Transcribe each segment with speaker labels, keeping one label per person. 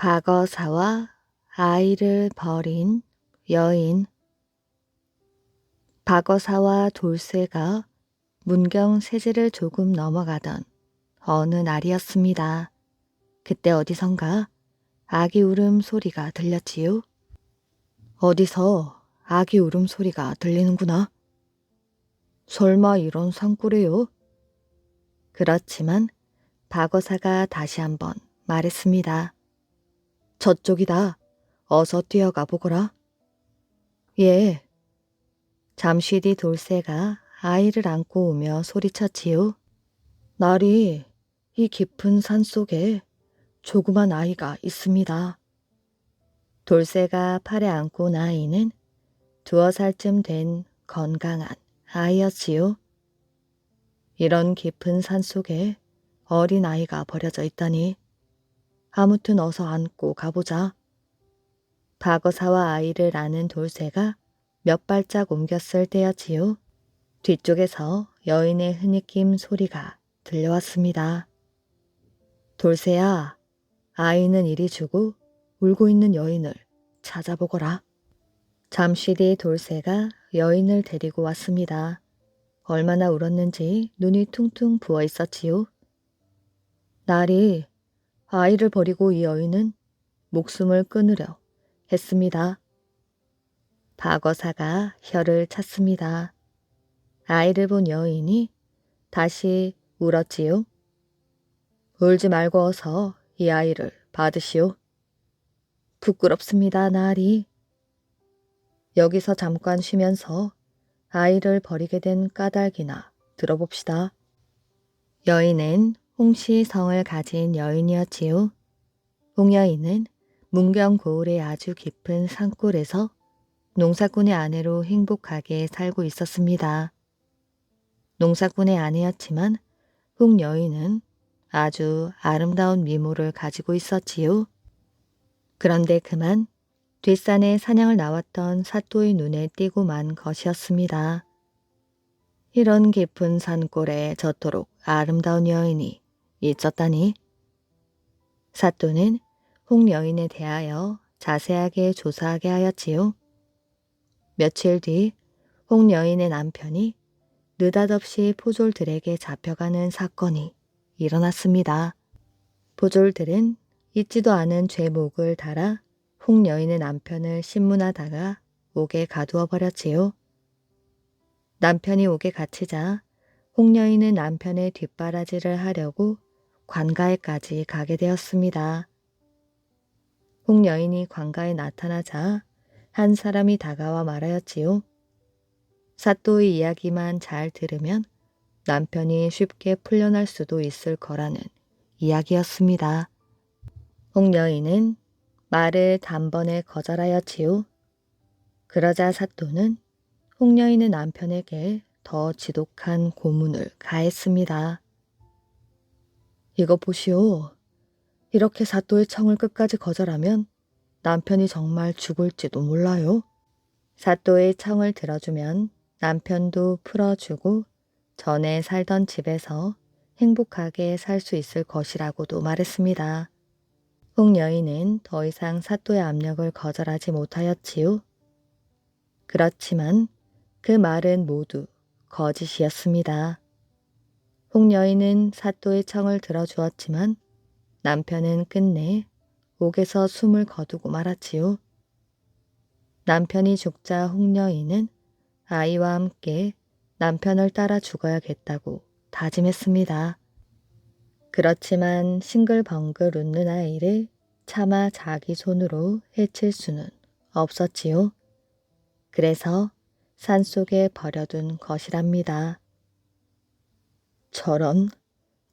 Speaker 1: 박어사와 아이를 버린 여인. 박어사와 돌쇠가 문경 세제를 조금 넘어가던 어느 날이었습니다. 그때 어디선가 아기 울음 소리가 들렸지요. 어디서 아기 울음 소리가 들리는구나. 설마 이런 산골에요? 그렇지만 박어사가 다시 한번 말했습니다. 저쪽이다. 어서 뛰어가 보거라. 예. 잠시 뒤 돌쇠가 아이를 안고 오며 소리쳤지요. 날이 이 깊은 산 속에 조그만 아이가 있습니다. 돌쇠가 팔에 안고 온 아이는 2살쯤 된 건강한 아이였지요. 이런 깊은 산 속에 어린 아이가 버려져 있다니. 아무튼 어서 안고 가보자. 박어사와 아이를 안은 돌쇠가 몇 발짝 옮겼을 때였지요. 뒤쪽에서 여인의 흐느낌 소리가 들려왔습니다. 돌쇠야, 아이는 이리 주고 울고 있는 여인을 찾아보거라. 잠시 뒤 돌쇠가 여인을 데리고 왔습니다. 얼마나 울었는지 눈이 퉁퉁 부어 있었지요. 날이 아이를 버리고 이 여인은 목숨을 끊으려 했습니다. 박어사가 혀를 찼습니다. 아이를 본 여인이 다시 울었지요. 울지 말고 어서 이 아이를 받으시오. 부끄럽습니다, 나리. 여기서 잠깐 쉬면서 아이를 버리게 된 까닭이나 들어봅시다. 여인은 홍시성을 가진 여인이었지요. 홍여인은 문경 고을의 아주 깊은 산골에서 농사꾼의 아내로 행복하게 살고 있었습니다. 농사꾼의 아내였지만 홍여인은 아주 아름다운 미모를 가지고 있었지요. 그런데 그만 뒷산에 사냥을 나왔던 사또의 눈에 띄고 만 것이었습니다. 이런 깊은 산골에 저토록 아름다운 여인이 있었다니. 사또는 홍여인에 대하여 자세하게 조사하게 하였지요. 며칠 뒤 홍여인의 남편이 느닷없이 포졸들에게 잡혀가는 사건이 일어났습니다. 포졸들은 잊지도 않은 죄목을 달아 홍여인의 남편을 신문하다가 옥에 가두어 버렸지요. 남편이 옥에 갇히자 홍여인은 남편의 뒷바라지를 하려고 관가에까지 가게 되었습니다. 홍여인이 관가에 나타나자 한 사람이 다가와 말하였지요. 사또의 이야기만 잘 들으면 남편이 쉽게 풀려날 수도 있을 거라는 이야기였습니다. 홍여인은 말을 단번에 거절하였지요. 그러자 사또는 홍여인의 남편에게 더 지독한 고문을 가했습니다. 이거 보시오. 이렇게 사또의 청을 끝까지 거절하면 남편이 정말 죽을지도 몰라요. 사또의 청을 들어주면 남편도 풀어주고 전에 살던 집에서 행복하게 살 수 있을 것이라고도 말했습니다. 홍여인은 더 이상 사또의 압력을 거절하지 못하였지요. 그렇지만 그 말은 모두 거짓이었습니다. 홍여인은 사또의 청을 들어주었지만 남편은 끝내 옥에서 숨을 거두고 말았지요. 남편이 죽자 홍여인은 아이와 함께 남편을 따라 죽어야겠다고 다짐했습니다. 그렇지만 싱글벙글 웃는 아이를 차마 자기 손으로 해칠 수는 없었지요. 그래서 산속에 버려둔 것이랍니다. 저런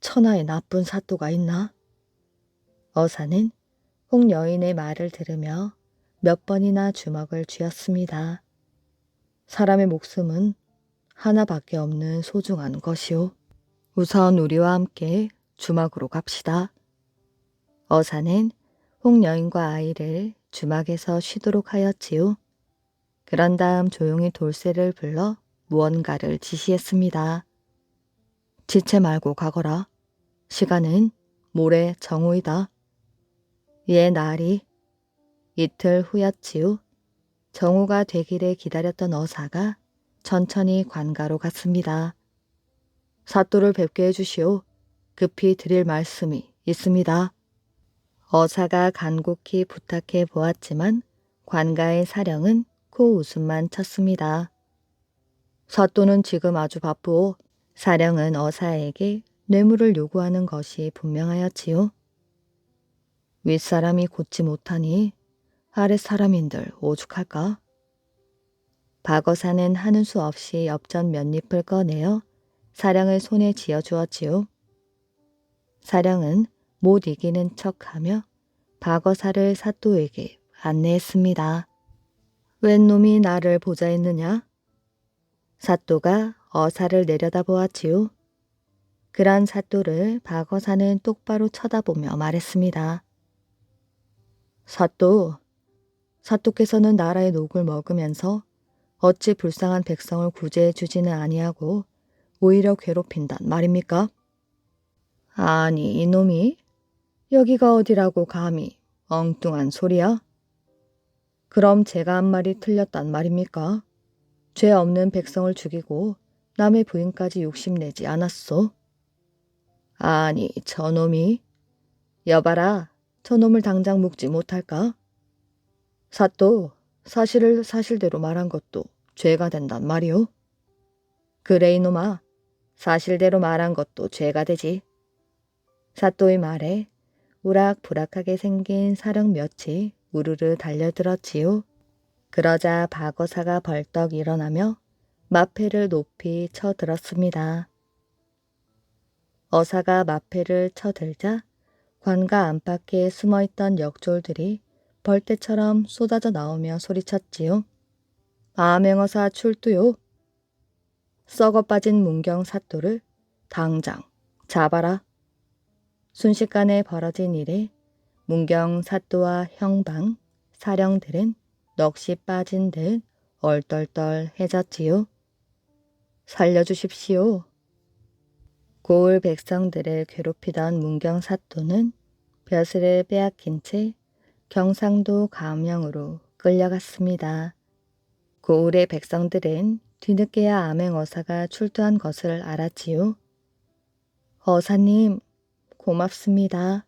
Speaker 1: 천하에 나쁜 사또가 있나? 어사는 홍여인의 말을 들으며 몇 번이나 주먹을 쥐었습니다. 사람의 목숨은 하나밖에 없는 소중한 것이오. 우선 우리와 함께 주막으로 갑시다. 어사는 홍여인과 아이를 주막에서 쉬도록 하였지요. 그런 다음 조용히 돌쇠를 불러 무언가를 지시했습니다. 지체 말고 가거라. 시간은 모레 정오이다. 예, 날이 이틀 후였지요. 정오가 되기를 기다렸던 어사가 천천히 관가로 갔습니다. 사또를 뵙게 해주시오. 급히 드릴 말씀이 있습니다. 어사가 간곡히 부탁해 보았지만 관가의 사령은 코웃음만 쳤습니다. 사또는 지금 아주 바쁘오. 사령은 어사에게 뇌물을 요구하는 것이 분명하였지요. 윗사람이 곧지 못하니 아랫사람인들 오죽할까? 박어사는 하는 수 없이 엽전 몇 잎을 꺼내어 사령의 손에 쥐어주었지요. 사령은 못 이기는 척하며 박어사를 사또에게 안내했습니다. 웬 놈이 나를 보자 했느냐? 사또가 어사를 내려다보았지요. 그런 사또를 박어사는 똑바로 쳐다보며 말했습니다. 사또께서는 나라의 녹을 먹으면서 어찌 불쌍한 백성을 구제해 주지는 아니하고 오히려 괴롭힌단 말입니까? 아니, 이놈이 여기가 어디라고 감히 엉뚱한 소리야? 그럼 제가 한 말이 틀렸단 말입니까? 죄 없는 백성을 죽이고 남의 부인까지 욕심내지 않았소? 아니, 저놈이. 여봐라, 저놈을 당장 묵지 못할까? 사또, 사실을 사실대로 말한 것도 죄가 된단 말이오. 그래 이놈아, 사실대로 말한 것도 죄가 되지. 사또의 말에 우락부락하게 생긴 사령 몇이 우르르 달려들었지요. 그러자 박어사가 벌떡 일어나며 마패를 높이 쳐들었습니다. 어사가 마패를 쳐들자 관가 안팎에 숨어있던 역졸들이 벌떼처럼 쏟아져 나오며 소리쳤지요. 암행어사 출두요. 썩어 빠진 문경 사또를 당장 잡아라. 순식간에 벌어진 일에 문경 사또와 형방, 사령들은 넋이 빠진 듯 얼떨떨해졌지요. 살려주십시오. 고을 백성들을 괴롭히던 문경 사또는 벼슬을 빼앗긴 채 경상도 가명으로 끌려갔습니다. 고을의 백성들은 뒤늦게야 암행어사가 출두한 것을 알았지요. 어사님, 고맙습니다.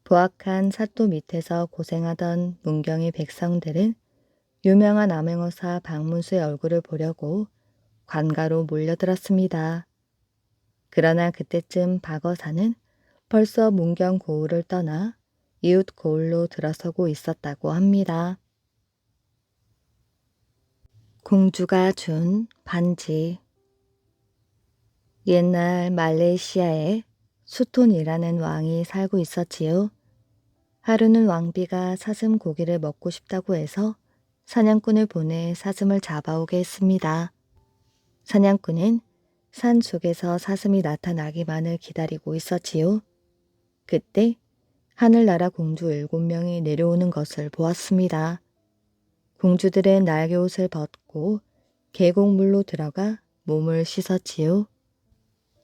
Speaker 1: 부악한 사또 밑에서 고생하던 문경의 백성들은 유명한 암행어사 박문수의 얼굴을 보려고 관가로 몰려들었습니다. 그러나 그때쯤 박어사는 벌써 문경 고을을 떠나 이웃 고을로 들어서고 있었다고 합니다. 공주가 준 반지. 옛날 말레이시아에 수톤이라는 왕이 살고 있었지요. 하루는 왕비가 사슴 고기를 먹고 싶다고 해서 사냥꾼을 보내 사슴을 잡아오게 했습니다. 사냥꾼은 산 속에서 사슴이 나타나기만을 기다리고 있었지요. 그때 하늘나라 공주 7명이 내려오는 것을 보았습니다. 공주들은 날개옷을 벗고 계곡물로 들어가 몸을 씻었지요.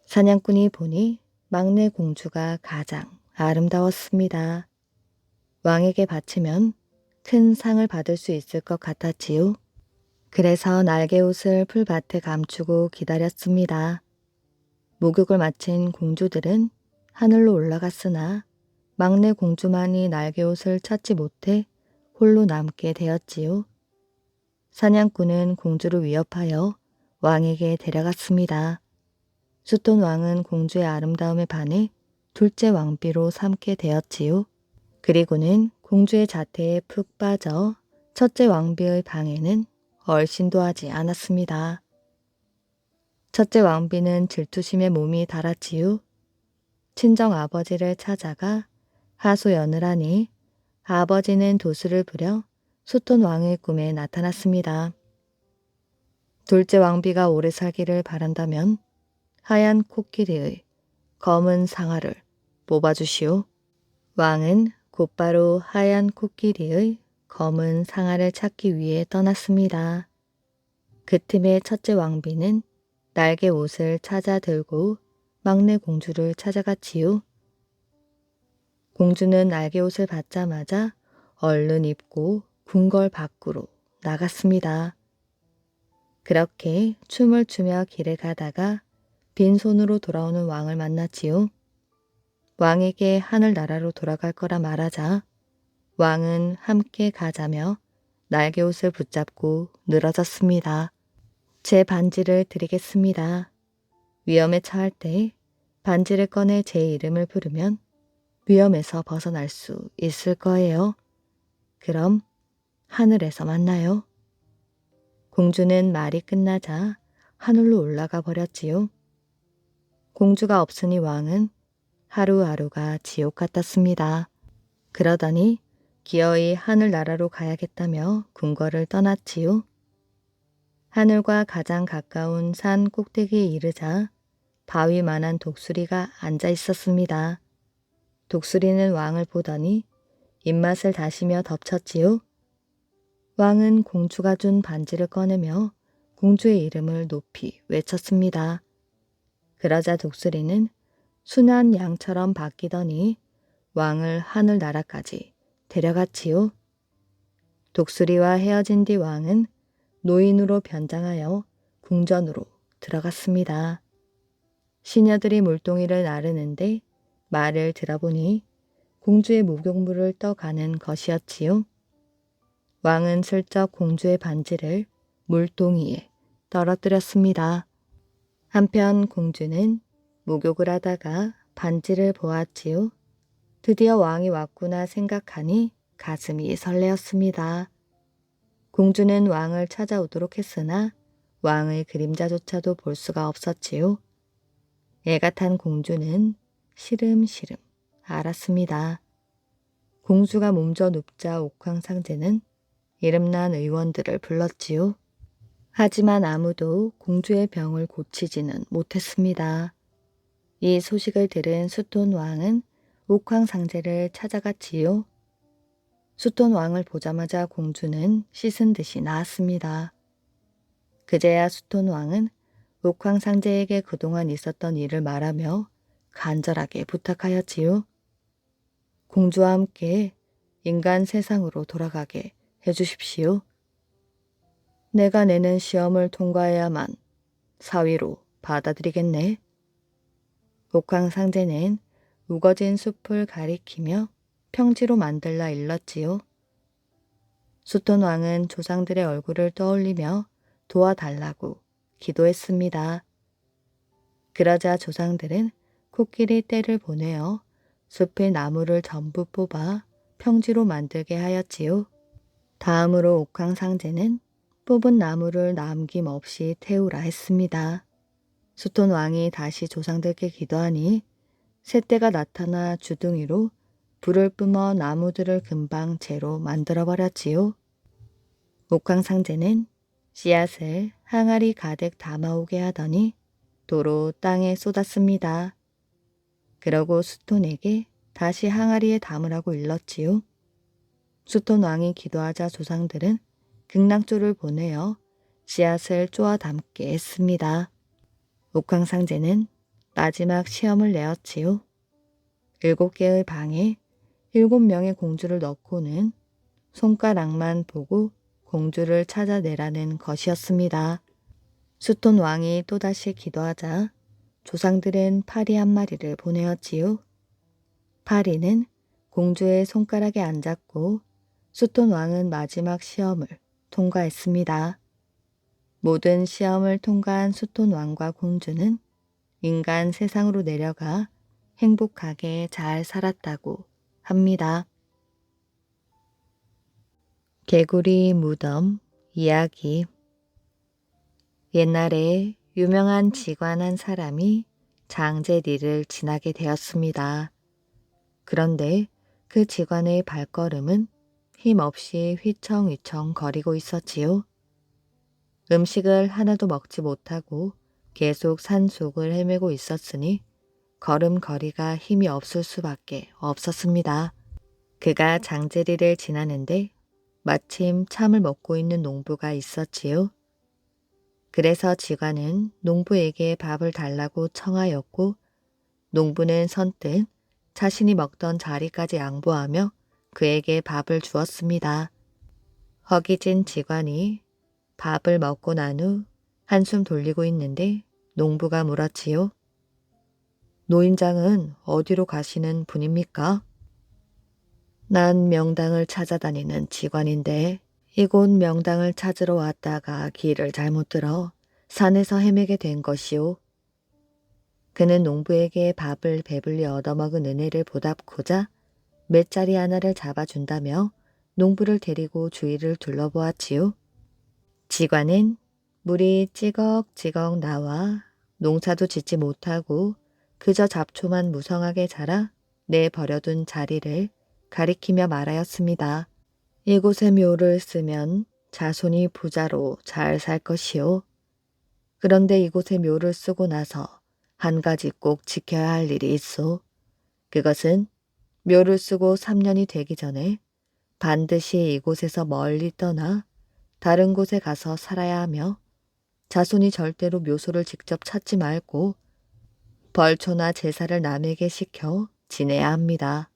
Speaker 1: 사냥꾼이 보니 막내 공주가 가장 아름다웠습니다. 왕에게 바치면 큰 상을 받을 수 있을 것 같았지요. 그래서 날개옷을 풀밭에 감추고 기다렸습니다. 목욕을 마친 공주들은 하늘로 올라갔으나 막내 공주만이 날개옷을 찾지 못해 홀로 남게 되었지요. 사냥꾼은 공주를 위협하여 왕에게 데려갔습니다. 수톤 왕은 공주의 아름다움에 반해 둘째 왕비로 삼게 되었지요. 그리고는 공주의 자태에 푹 빠져 첫째 왕비의 방에는 얼씬도 하지 않았습니다. 첫째 왕비는 질투심에 몸이 달았지요. 친정 아버지를 찾아가 하소연을 하니 아버지는 도수를 부려 수톤 왕의 꿈에 나타났습니다. 둘째 왕비가 오래 살기를 바란다면 하얀 코끼리의 검은 상아를 뽑아주시오. 왕은 곧바로 하얀 코끼리의 검은 상아를 찾기 위해 떠났습니다. 그 틈에 첫째 왕비는 날개 옷을 찾아 들고 막내 공주를 찾아갔지요. 공주는 날개옷을 받자마자 얼른 입고 궁궐 밖으로 나갔습니다. 그렇게 춤을 추며 길을 가다가 빈손으로 돌아오는 왕을 만났지요. 왕에게 하늘나라로 돌아갈 거라 말하자 왕은 함께 가자며 날개옷을 붙잡고 늘어졌습니다. 제 반지를 드리겠습니다. 위험에 처할 때 반지를 꺼내 제 이름을 부르면 위험에서 벗어날 수 있을 거예요. 그럼 하늘에서 만나요. 공주는 말이 끝나자 하늘로 올라가 버렸지요. 공주가 없으니 왕은 하루하루가 지옥 같았습니다. 그러더니 기어이 하늘나라로 가야겠다며 궁궐을 떠났지요. 하늘과 가장 가까운 산 꼭대기에 이르자 바위만한 독수리가 앉아 있었습니다. 독수리는 왕을 보더니 입맛을 다시며 덮쳤지요. 왕은 공주가 준 반지를 꺼내며 공주의 이름을 높이 외쳤습니다. 그러자 독수리는 순한 양처럼 바뀌더니 왕을 하늘나라까지 데려갔지요. 독수리와 헤어진 뒤 왕은 노인으로 변장하여 궁전으로 들어갔습니다. 시녀들이 물동이를 나르는데 말을 들어보니 공주의 목욕물을 떠가는 것이었지요. 왕은 슬쩍 공주의 반지를 물동이에 떨어뜨렸습니다. 한편 공주는 목욕을 하다가 반지를 보았지요. 드디어 왕이 왔구나 생각하니 가슴이 설레었습니다. 공주는 왕을 찾아오도록 했으나 왕의 그림자조차도 볼 수가 없었지요. 애가 탄 공주는 시름시름 앓았습니다. 공주가 몸져 눕자 옥황상제는 이름난 의원들을 불렀지요. 하지만 아무도 공주의 병을 고치지는 못했습니다. 이 소식을 들은 수톤 왕은 옥황상제를 찾아갔지요. 수톤 왕을 보자마자 공주는 씻은 듯이 나았습니다. 그제야 수톤 왕은 옥황상제에게 그동안 있었던 일을 말하며 간절하게 부탁하였지요. 공주와 함께 인간 세상으로 돌아가게 해주십시오. 내가 내는 시험을 통과해야만 사위로 받아들이겠네. 옥황상제는 우거진 숲을 가리키며 평지로 만들라 일렀지요. 수톤 왕은 조상들의 얼굴을 떠올리며 도와달라고 기도했습니다. 그러자 조상들은 코끼리 떼를 보내어 숲의 나무를 전부 뽑아 평지로 만들게 하였지요. 다음으로 옥황상제는 뽑은 나무를 남김없이 태우라 했습니다. 수톤 왕이 다시 조상들께 기도하니 새떼가 나타나 주둥이로 불을 뿜어 나무들을 금방 재로 만들어버렸지요. 옥황상제는 씨앗을 항아리 가득 담아오게 하더니 도로 땅에 쏟았습니다. 그러고 수톤에게 다시 항아리에 담으라고 일렀지요. 수톤 왕이 기도하자 조상들은 극락조를 보내어 씨앗을 쪼아 담게 했습니다. 옥황상제는 마지막 시험을 내었지요. 7개의 방에 7명의 공주를 넣고는 손가락만 보고 공주를 찾아내라는 것이었습니다. 수톤 왕이 또다시 기도하자 조상들은 파리 한 마리를 보내었지요. 파리는 공주의 손가락에 앉았고 수톤 왕은 마지막 시험을 통과했습니다. 모든 시험을 통과한 수톤 왕과 공주는 인간 세상으로 내려가 행복하게 잘 살았다고 합니다. 개구리 무덤 이야기. 옛날에 유명한 직관 한 사람이 장제리를 지나게 되었습니다. 그런데 그 직관의 발걸음은 힘없이 휘청휘청 거리고 있었지요. 음식을 하나도 먹지 못하고 계속 산속을 헤매고 있었으니 걸음걸이가 힘이 없을 수밖에 없었습니다. 그가 장제리를 지나는데 마침 참을 먹고 있는 농부가 있었지요. 그래서 직관은 농부에게 밥을 달라고 청하였고 농부는 선뜻 자신이 먹던 자리까지 양보하며 그에게 밥을 주었습니다. 허기진 직원이 밥을 먹고 난 후 한숨 돌리고 있는데 농부가 물었지요. 노인장은 어디로 가시는 분입니까? 난 명당을 찾아다니는 직원인데 이곳 명당을 찾으러 왔다가 길을 잘못 들어 산에서 헤매게 된 것이오. 그는 농부에게 밥을 배불리 얻어먹은 은혜를 보답고자 맷자리 하나를 잡아준다며 농부를 데리고 주위를 둘러보았지요. 직관은 물이 찌걱찌걱 나와 농사도 짓지 못하고 그저 잡초만 무성하게 자라 내버려둔 자리를 가리키며 말하였습니다. 이곳에 묘를 쓰면 자손이 부자로 잘 살 것이요. 그런데 이곳에 묘를 쓰고 나서 한 가지 꼭 지켜야 할 일이 있어. 그것은 묘를 쓰고 3년이 되기 전에 반드시 이곳에서 멀리 떠나 다른 곳에 가서 살아야 하며 자손이 절대로 묘소를 직접 찾지 말고 벌초나 제사를 남에게 시켜 지내야 합니다.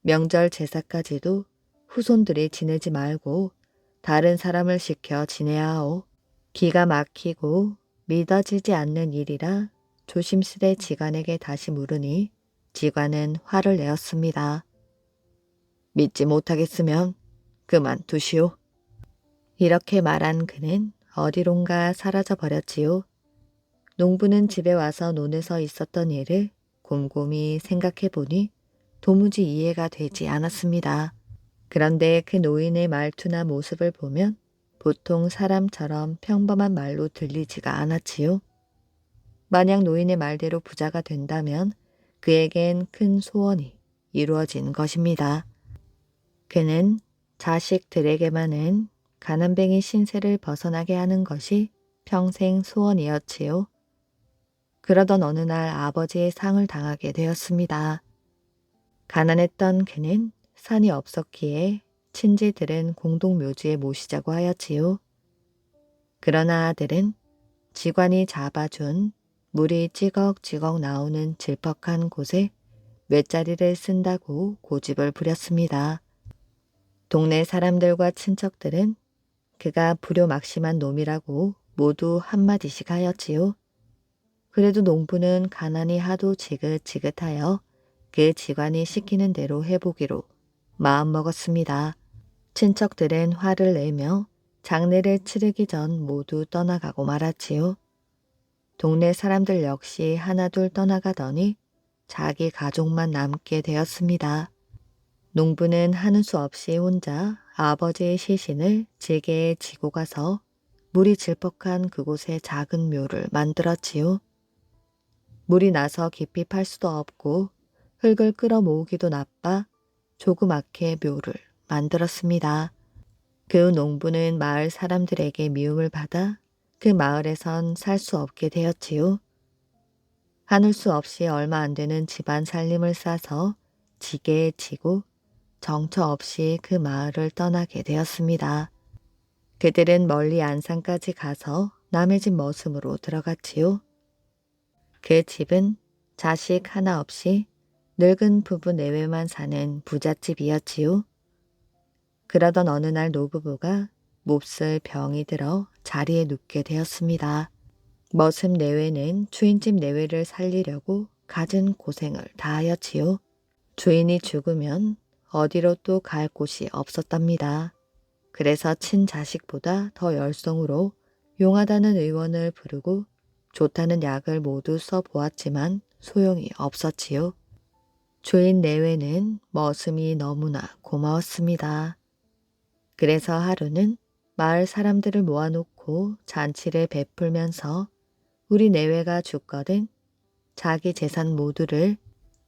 Speaker 1: 명절 제사까지도 후손들이 지내지 말고 다른 사람을 시켜 지내야 하오. 기가 막히고 믿어지지 않는 일이라 조심스레 지관에게 다시 물으니 지관은 화를 내었습니다. 믿지 못하겠으면 그만두시오. 이렇게 말한 그는 어디론가 사라져 버렸지요. 농부는 집에 와서 논에서 있었던 일을 곰곰이 생각해 보니 도무지 이해가 되지 않았습니다. 그런데 그 노인의 말투나 모습을 보면 보통 사람처럼 평범한 말로 들리지가 않았지요. 만약 노인의 말대로 부자가 된다면 그에겐 큰 소원이 이루어진 것입니다. 그는 자식들에게만은 가난뱅이 신세를 벗어나게 하는 것이 평생 소원이었지요. 그러던 어느 날 아버지의 상을 당하게 되었습니다. 가난했던 그는 산이 없었기에 친지들은 공동묘지에 모시자고 하였지요. 그러나 아들은 직관이 잡아준 물이 찌걱찌걱 나오는 질퍽한 곳에 맷자리를 쓴다고 고집을 부렸습니다. 동네 사람들과 친척들은 그가 불효막심한 놈이라고 모두 한마디씩 하였지요. 그래도 농부는 가난이 하도 지긋지긋하여 그 직관이 시키는 대로 해보기로 마음먹었습니다. 친척들은 화를 내며 장례를 치르기 전 모두 떠나가고 말았지요. 동네 사람들 역시 하나둘 떠나가더니 자기 가족만 남게 되었습니다. 농부는 하는 수 없이 혼자 아버지의 시신을 지게에 지고 가서 물이 질퍽한 그곳에 작은 묘를 만들었지요. 물이 나서 깊이 팔 수도 없고 흙을 끌어 모으기도 나빠 조그맣게 묘를 만들었습니다. 그 농부는 마을 사람들에게 미움을 받아 그 마을에선 살 수 없게 되었지요. 하늘 수 없이 얼마 안 되는 집안 살림을 싸서 지게에 지고 정처 없이 그 마을을 떠나게 되었습니다. 그들은 멀리 안산까지 가서 남의 집 머슴으로 들어갔지요. 그 집은 자식 하나 없이 늙은 부부 내외만 사는 부잣집이었지요. 그러던 어느 날 노부부가 몹쓸 병이 들어 자리에 눕게 되었습니다. 머슴 내외는 주인집 내외를 살리려고 갖은 고생을 다하였지요. 주인이 죽으면 어디로 또 갈 곳이 없었답니다. 그래서 친자식보다 더 열성으로 용하다는 의원을 부르고 좋다는 약을 모두 써보았지만 소용이 없었지요. 주인 내외는 머슴이 너무나 고마웠습니다. 그래서 하루는 마을 사람들을 모아놓고 잔치를 베풀면서 우리 내외가 죽거든 자기 재산 모두를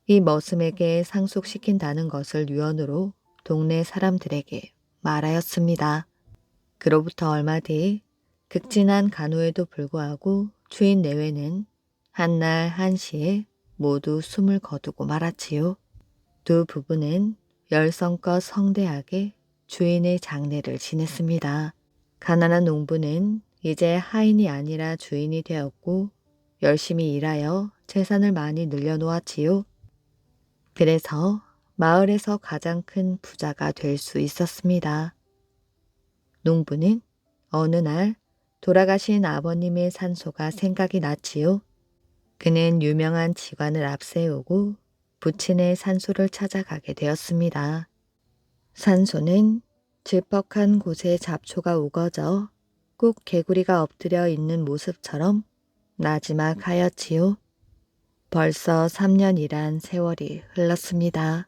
Speaker 1: 이 머슴에게 상속시킨다는 것을 유언으로 동네 사람들에게 말하였습니다. 그로부터 얼마 뒤 극진한 간호에도 불구하고 주인 내외는 한날 한시에 모두 숨을 거두고 말았지요. 두 부부는 열성껏 성대하게 주인의 장례를 지냈습니다. 가난한 농부는 이제 하인이 아니라 주인이 되었고 열심히 일하여 재산을 많이 늘려놓았지요. 그래서 마을에서 가장 큰 부자가 될 수 있었습니다. 농부는 어느 날 돌아가신 아버님의 산소가 생각이 났지요. 그는 유명한 직관을 앞세우고 부친의 산소를 찾아가게 되었습니다. 산소는 질퍽한 곳에 잡초가 우거져 꼭 개구리가 엎드려 있는 모습처럼 나지막하였지요. 벌써 3년이란 세월이 흘렀습니다.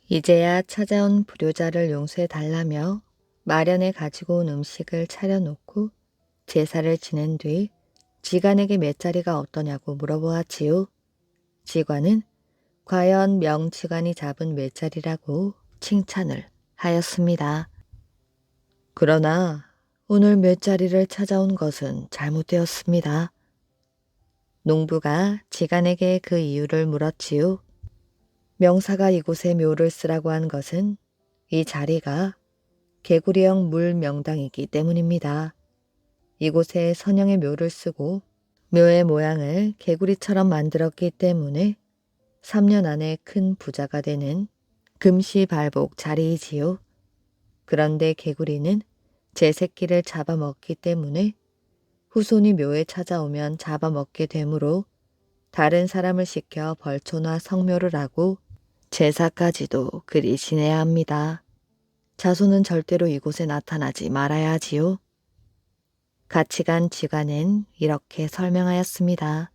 Speaker 1: 이제야 찾아온 불효자를 용서해 달라며 마련해 가지고 온 음식을 차려놓고 제사를 지낸 뒤 지간에게 맷자리가 어떠냐고 물어보았지요. 지관은 과연 명지관이 잡은 맷자리라고 칭찬을 하였습니다. 그러나 오늘 맷자리를 찾아온 것은 잘못되었습니다. 농부가 지간에게 그 이유를 물었지요. 명사가 이곳에 묘를 쓰라고 한 것은 이 자리가 개구리형 물 명당이기 때문입니다. 이곳에 선형의 묘를 쓰고 묘의 모양을 개구리처럼 만들었기 때문에 3년 안에 큰 부자가 되는 금시발복 자리이지요. 그런데 개구리는 제 새끼를 잡아먹기 때문에 후손이 묘에 찾아오면 잡아먹게 되므로 다른 사람을 시켜 벌초나 성묘를 하고 제사까지도 그리 지내야 합니다. 자손은 절대로 이곳에 나타나지 말아야 하지요. 같이 간 지관은 이렇게 설명하였습니다.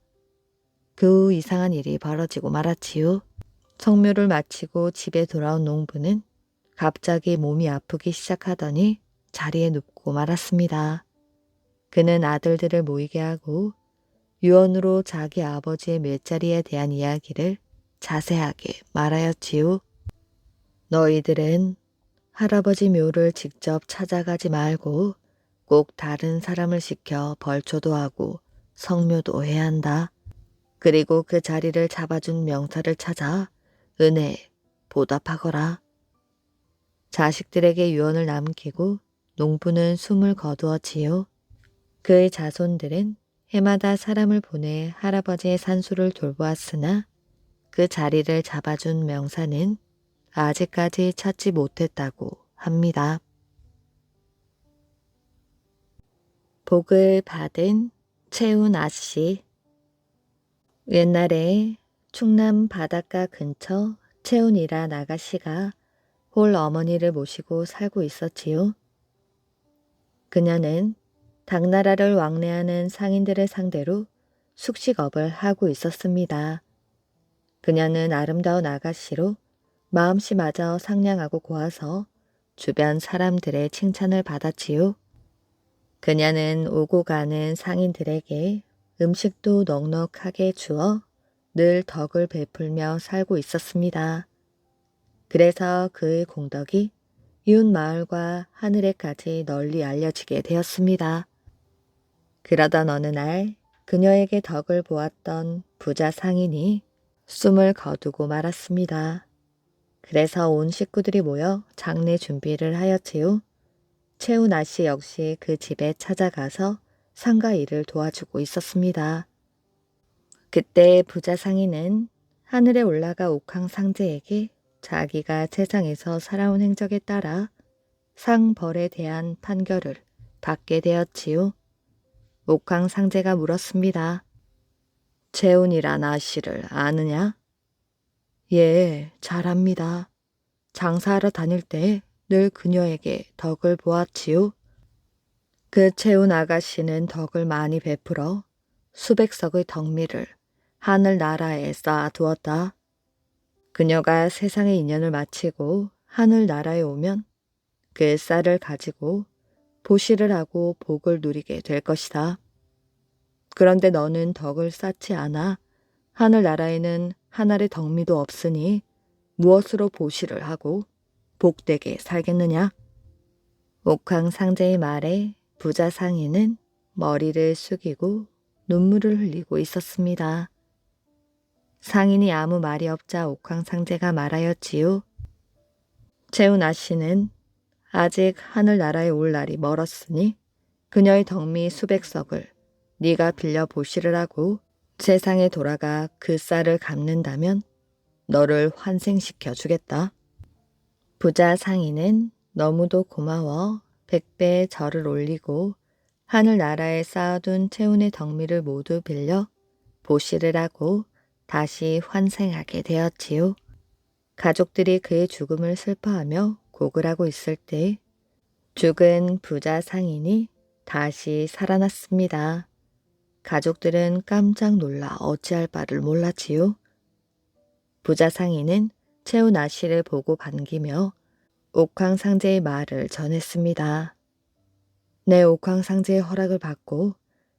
Speaker 1: 그 후 이상한 일이 벌어지고 말았지요. 성묘를 마치고 집에 돌아온 농부는 갑자기 몸이 아프기 시작하더니 자리에 눕고 말았습니다. 그는 아들들을 모이게 하고 유언으로 자기 아버지의 맷자리에 대한 이야기를 자세하게 말하였지요. 너희들은 할아버지 묘를 직접 찾아가지 말고 꼭 다른 사람을 시켜 벌초도 하고 성묘도 해야 한다. 그리고 그 자리를 잡아준 명사를 찾아 은혜에 보답하거라. 자식들에게 유언을 남기고 농부는 숨을 거두었지요. 그의 자손들은 해마다 사람을 보내 할아버지의 산소를 돌보았으나 그 자리를 잡아준 명사는 아직까지 찾지 못했다고 합니다. 복을 받은 채운 아씨. 옛날에 충남 바닷가 근처 채운이란 아가씨가 홀 어머니를 모시고 살고 있었지요. 그녀는 당나라를 왕래하는 상인들을 상대로 숙식업을 하고 있었습니다. 그녀는 아름다운 아가씨로 마음씨 마저 상냥하고 고와서 주변 사람들의 칭찬을 받았지요. 그녀는 오고 가는 상인들에게 음식도 넉넉하게 주어 늘 덕을 베풀며 살고 있었습니다. 그래서 그의 공덕이 이웃 마을과 하늘에까지 널리 알려지게 되었습니다. 그러던 어느 날 그녀에게 덕을 보았던 부자 상인이 숨을 거두고 말았습니다. 그래서 온 식구들이 모여 장례 준비를 하였지요. 채운 아씨 역시 그 집에 찾아가서 상가 일을 도와주고 있었습니다. 그때 부자 상인은 하늘에 올라가 옥황상제에게 자기가 세상에서 살아온 행적에 따라 상벌에 대한 판결을 받게 되었지요. 옥황상제가 물었습니다. 채운이란 아씨를 아느냐? 예, 잘 압니다. 장사하러 다닐 때 늘 그녀에게 덕을 보았지요. 그 채운 아가씨는 덕을 많이 베풀어 수백 석의 덕미를 하늘나라에 쌓아두었다. 그녀가 세상의 인연을 마치고 하늘나라에 오면 그 쌀을 가지고 보시를 하고 복을 누리게 될 것이다. 그런데 너는 덕을 쌓지 않아 하늘나라에는 하늘의 덕미도 없으니 무엇으로 보시를 하고 복되게 살겠느냐? 옥황상제의 말에 부자 상인은 머리를 숙이고 눈물을 흘리고 있었습니다. 상인이 아무 말이 없자 옥황상제가 말하였지요. 채운 아씨는 아직 하늘나라에 올 날이 멀었으니 그녀의 덕미 수백 석을 네가 빌려 보시를 하고 세상에 돌아가 그 쌀을 갚는다면 너를 환생시켜 주겠다. 부자 상인은 너무도 고마워 100배의 절을 올리고 하늘나라에 쌓아둔 채운의 덕미를 모두 빌려 보시를 하고 다시 환생하게 되었지요. 가족들이 그의 죽음을 슬퍼하며 곡을 하고 있을 때 죽은 부자 상인이 다시 살아났습니다. 가족들은 깜짝 놀라 어찌할 바를 몰랐지요. 부자 상인은 채운 아씨를 보고 반기며 옥황상제의 말을 전했습니다. 내 옥황상제의 허락을 받고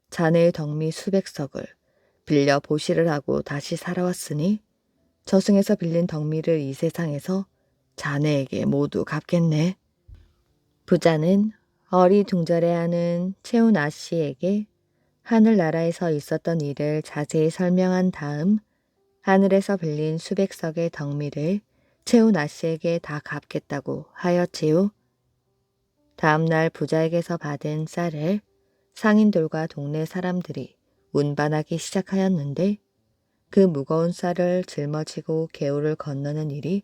Speaker 1: 자네의 덕미 수백 석을 빌려 보시를 하고 다시 살아왔으니 저승에서 빌린 덕미를 이 세상에서 자네에게 모두 갚겠네. 부자는 어리둥절해하는 채운 아씨에게 하늘나라에서 있었던 일을 자세히 설명한 다음 하늘에서 빌린 수백 석의 덕미를 채운 아씨에게 다 갚겠다고 하였지요. 다음날 부자에게서 받은 쌀을 상인들과 동네 사람들이 운반하기 시작하였는데 그 무거운 쌀을 짊어지고 개울을 건너는 일이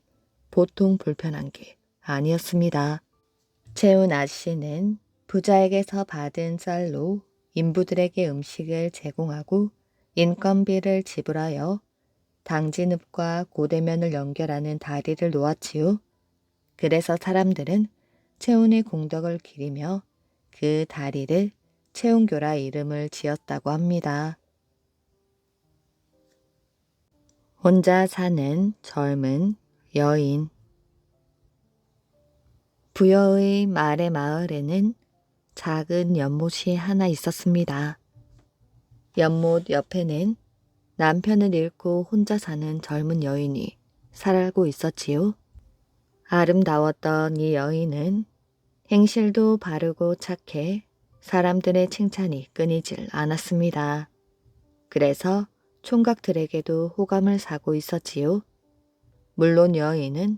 Speaker 1: 보통 불편한 게 아니었습니다. 채운 아씨는 부자에게서 받은 쌀로 인부들에게 음식을 제공하고 인건비를 지불하여 당진읍과 고대면을 연결하는 다리를 놓았지요. 그래서 사람들은 채운의 공덕을 기리며 그 다리를 채운교라 이름을 지었다고 합니다. 혼자 사는 젊은 여인. 부여의 말의 마을에는 작은 연못이 하나 있었습니다. 연못 옆에는 남편을 잃고 혼자 사는 젊은 여인이 살고 있었지요. 아름다웠던 이 여인은 행실도 바르고 착해 사람들의 칭찬이 끊이질 않았습니다. 그래서 총각들에게도 호감을 사고 있었지요. 물론 여인은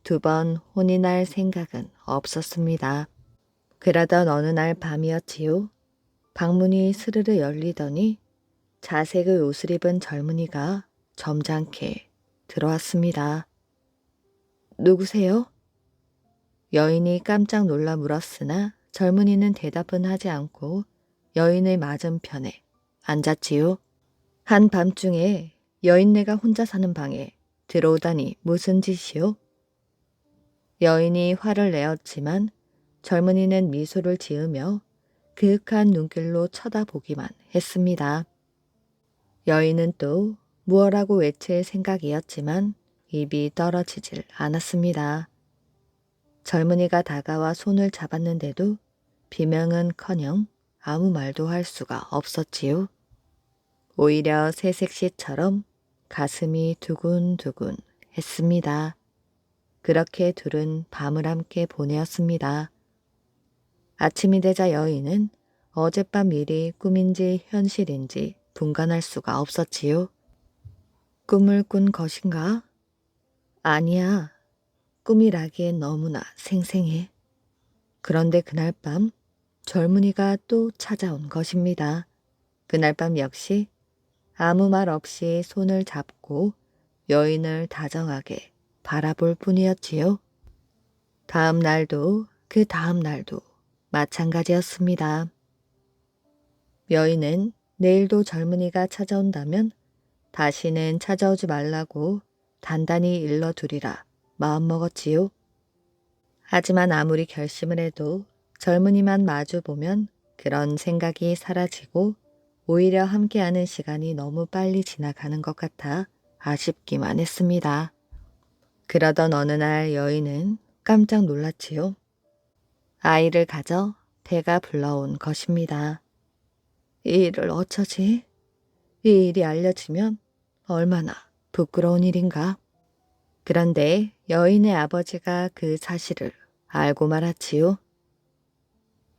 Speaker 1: 2번 혼이 날 생각은 없었습니다. 그러던 어느 날 밤이었지요. 방문이 스르르 열리더니 자색의 옷을 입은 젊은이가 점잖게 들어왔습니다. 누구세요? 여인이 깜짝 놀라 물었으나 젊은이는 대답은 하지 않고 여인의 맞은편에 앉았지요. 한밤중에 여인네가 혼자 사는 방에 들어오다니 무슨 짓이요? 여인이 화를 내었지만 젊은이는 미소를 지으며 그윽한 눈길로 쳐다보기만 했습니다. 여인은 또 무엇라고 외칠 생각이었지만 입이 떨어지질 않았습니다. 젊은이가 다가와 손을 잡았는데도 비명은커녕 아무 말도 할 수가 없었지요. 오히려 새색시처럼 가슴이 두근두근 했습니다. 그렇게 둘은 밤을 함께 보내었습니다. 아침이 되자 여인은 어젯밤 일이 꿈인지 현실인지 분간할 수가 없었지요. 꿈을 꾼 것인가? 아니야. 꿈이라기엔 너무나 생생해. 그런데 그날 밤 젊은이가 또 찾아온 것입니다. 그날 밤 역시 아무 말 없이 손을 잡고 여인을 다정하게 바라볼 뿐이었지요. 다음 날도 그 다음 날도 마찬가지였습니다. 여인은 내일도 젊은이가 찾아온다면 다시는 찾아오지 말라고 단단히 일러두리라 마음먹었지요. 하지만 아무리 결심을 해도 젊은이만 마주보면 그런 생각이 사라지고 오히려 함께하는 시간이 너무 빨리 지나가는 것 같아 아쉽기만 했습니다. 그러던 어느 날 여인은 깜짝 놀랐지요. 아이를 가져 배가 불러온 것입니다. 이 일을 어쩌지? 이 일이 알려지면 얼마나 부끄러운 일인가? 그런데 여인의 아버지가 그 사실을 알고 말았지요.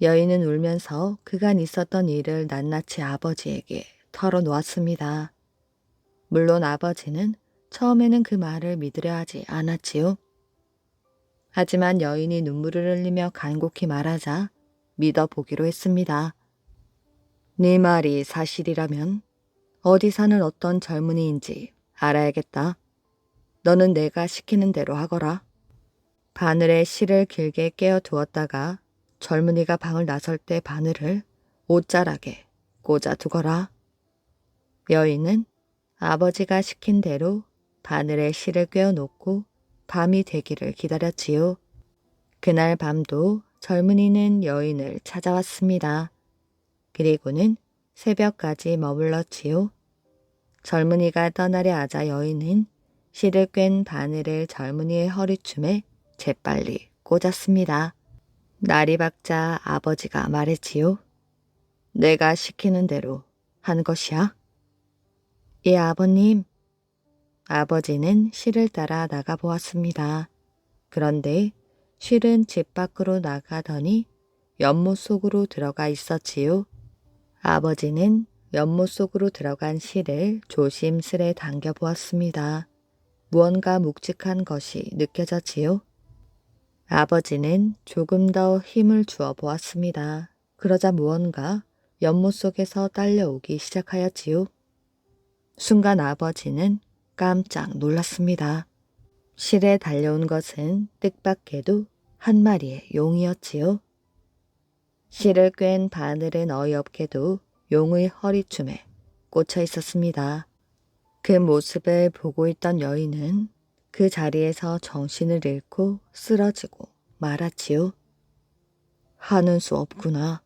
Speaker 1: 여인은 울면서 그간 있었던 일을 낱낱이 아버지에게 털어놓았습니다. 물론 아버지는 처음에는 그 말을 믿으려 하지 않았지요. 하지만 여인이 눈물을 흘리며 간곡히 말하자 믿어보기로 했습니다. 네 말이 사실이라면 어디 사는 어떤 젊은이인지 알아야겠다. 너는 내가 시키는 대로 하거라. 바늘에 실을 길게 깨어 두었다가 젊은이가 방을 나설 때 바늘을 옷자락에 꽂아 두거라. 여인은 아버지가 시킨 대로 바늘에 실을 꿰어 놓고 밤이 되기를 기다렸지요. 그날 밤도 젊은이는 여인을 찾아왔습니다. 그리고는 새벽까지 머물렀지요. 젊은이가 떠나려 하자 여인은 실을 꿰n 바늘을 젊은이의 허리춤에 재빨리 꽂았습니다. 날이 밝자 아버지가 말했지요. 내가 시키는 대로 한 것이야? 예, 아버님. 아버지는 실을 따라 나가보았습니다. 그런데 실은 집 밖으로 나가더니 연못 속으로 들어가 있었지요. 아버지는 연못 속으로 들어간 실을 조심스레 당겨보았습니다. 무언가 묵직한 것이 느껴졌지요. 아버지는 조금 더 힘을 주어 보았습니다. 그러자 무언가 연못 속에서 딸려오기 시작하였지요. 순간 아버지는 깜짝 놀랐습니다. 실에 달려온 것은 뜻밖에도 한 마리의 용이었지요. 실을 꿰n 바늘은 어이없게도 용의 허리춤에 꽂혀 있었습니다. 그 모습을 보고 있던 여인은 그 자리에서 정신을 잃고 쓰러지고 말았지요. 하는 수 없구나.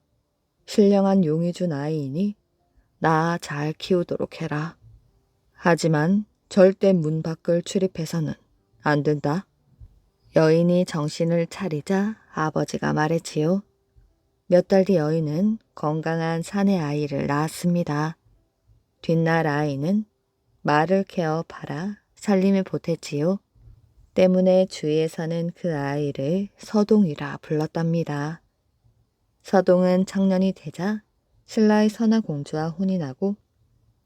Speaker 1: 신령한 용이 준 아이이니 나 잘 키우도록 해라. 하지만 절대 문 밖을 출입해서는 안 된다. 여인이 정신을 차리자 아버지가 말했지요. 몇 달 뒤 여인은 건강한 사내 아이를 낳았습니다. 뒷날 아이는 말을 캐어 팔아 살림에 보탰지요. 때문에 주위에서는 그 아이를 서동이라 불렀답니다. 서동은 청년이 되자 신라의 선화공주와 혼인하고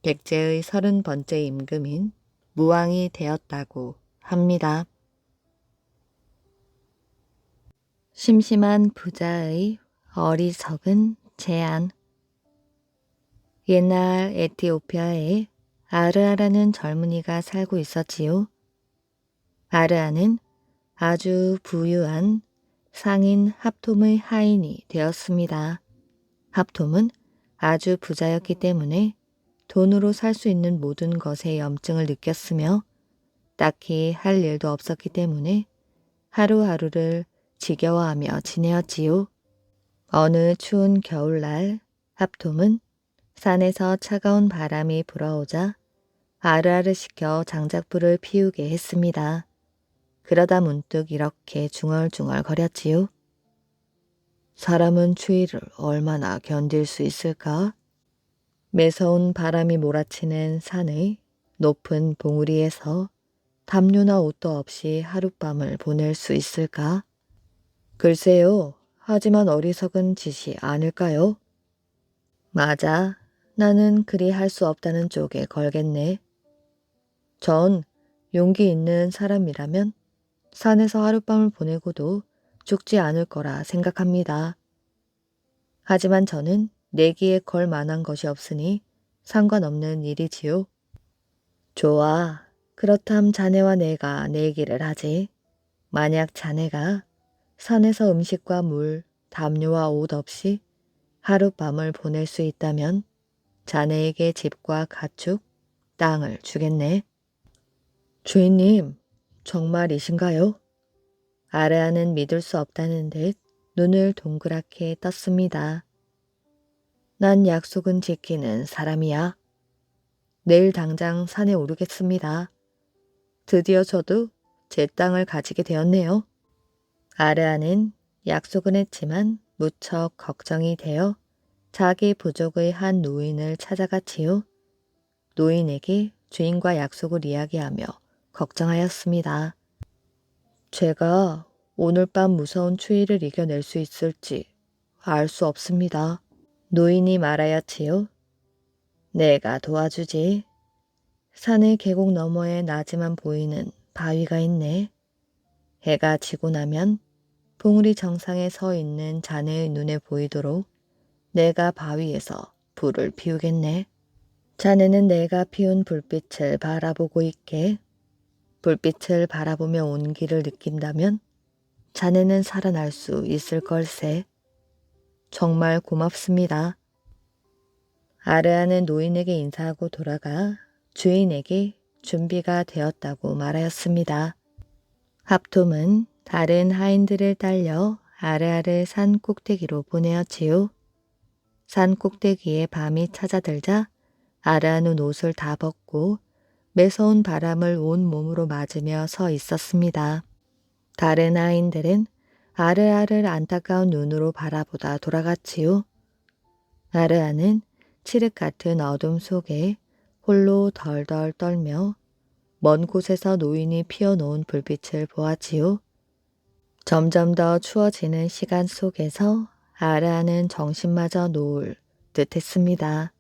Speaker 1: 백제의 30번째 임금인 무왕이 되었다고 합니다. 심심한 부자의 어리석은 제안. 옛날 에티오피아에 아르아라는 젊은이가 살고 있었지요. 아르아는 아주 부유한 상인 합톰의 하인이 되었습니다. 합톰은 아주 부자였기 때문에 돈으로 살 수 있는 모든 것에 염증을 느꼈으며 딱히 할 일도 없었기 때문에 하루하루를 지겨워하며 지내었지요. 어느 추운 겨울날 합톰은 산에서 차가운 바람이 불어오자 아르아를 시켜 장작불을 피우게 했습니다. 그러다 문득 이렇게 중얼중얼 거렸지요. 사람은 추위를 얼마나 견딜 수 있을까? 매서운 바람이 몰아치는 산의 높은 봉우리에서 담요나 옷도 없이 하룻밤을 보낼 수 있을까? 글쎄요. 하지만 어리석은 짓이 아닐까요? 맞아. 나는 그리 할 수 없다는 쪽에 걸겠네. 전 용기 있는 사람이라면 산에서 하룻밤을 보내고도 죽지 않을 거라 생각합니다. 하지만 저는 내기에 걸 만한 것이 없으니 상관없는 일이지요. 좋아. 그렇담 자네와 내가 내기를 하지. 만약 자네가 산에서 음식과 물, 담요와 옷 없이 하룻밤을 보낼 수 있다면 자네에게 집과 가축, 땅을 주겠네. 주인님, 정말이신가요? 아르아는 믿을 수 없다는 듯 눈을 동그랗게 떴습니다. 난 약속은 지키는 사람이야. 내일 당장 산에 오르겠습니다. 드디어 저도 제 땅을 가지게 되었네요. 아르아는 약속은 했지만 무척 걱정이 되어 자기 부족의 한 노인을 찾아갔지요. 노인에게 주인과 약속을 이야기하며 걱정하였습니다. 제가 오늘 밤 무서운 추위를 이겨낼 수 있을지 알 수 없습니다. 노인이 말하였지요. 내가 도와주지. 산의 계곡 너머에 나지만 보이는 바위가 있네. 해가 지고 나면 봉우리 정상에 서 있는 자네의 눈에 보이도록 내가 바위에서 불을 피우겠네. 자네는 내가 피운 불빛을 바라보고 있게. 불빛을 바라보며 온기를 느낀다면 자네는 살아날 수 있을 걸세. 정말 고맙습니다. 아르아는 노인에게 인사하고 돌아가 주인에게 준비가 되었다고 말하였습니다. 합톰은 다른 하인들을 딸려 아르아를 산 꼭대기로 보내었지요. 산 꼭대기에 밤이 찾아들자 아르아는 옷을 다 벗고 매서운 바람을 온 몸으로 맞으며 서 있었습니다. 다른 하인들은 아르아를 안타까운 눈으로 바라보다 돌아갔지요. 아르아는 칠흑 같은 어둠 속에 홀로 덜덜 떨며 먼 곳에서 노인이 피워놓은 불빛을 보았지요. 점점 더 추워지는 시간 속에서 아르아는 정신마저 놓을 듯했습니다.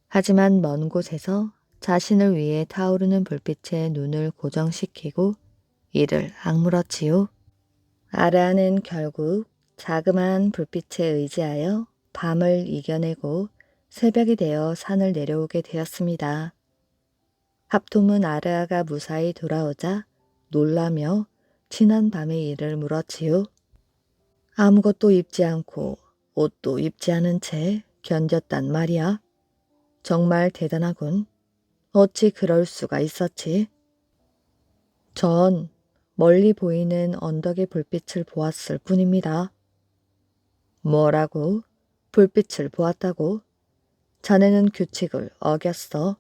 Speaker 1: 하지만 먼 곳에서 자신을 위해 타오르는 불빛에 눈을 고정시키고 이를 악물었지요. 아르아는 결국 자그마한 불빛에 의지하여 밤을 이겨내고 새벽이 되어 산을 내려오게 되었습니다. 합톰은 아르아가 무사히 돌아오자 놀라며 지난 밤의 일을 물었지요. 아무것도 입지 않고 옷도 입지 않은 채 견뎠단 말이야. 정말 대단하군. 어찌 그럴 수가 있었지? 전 멀리 보이는 언덕의 불빛을 보았을 뿐입니다. 뭐라고? 불빛을 보았다고? 자네는 규칙을 어겼어.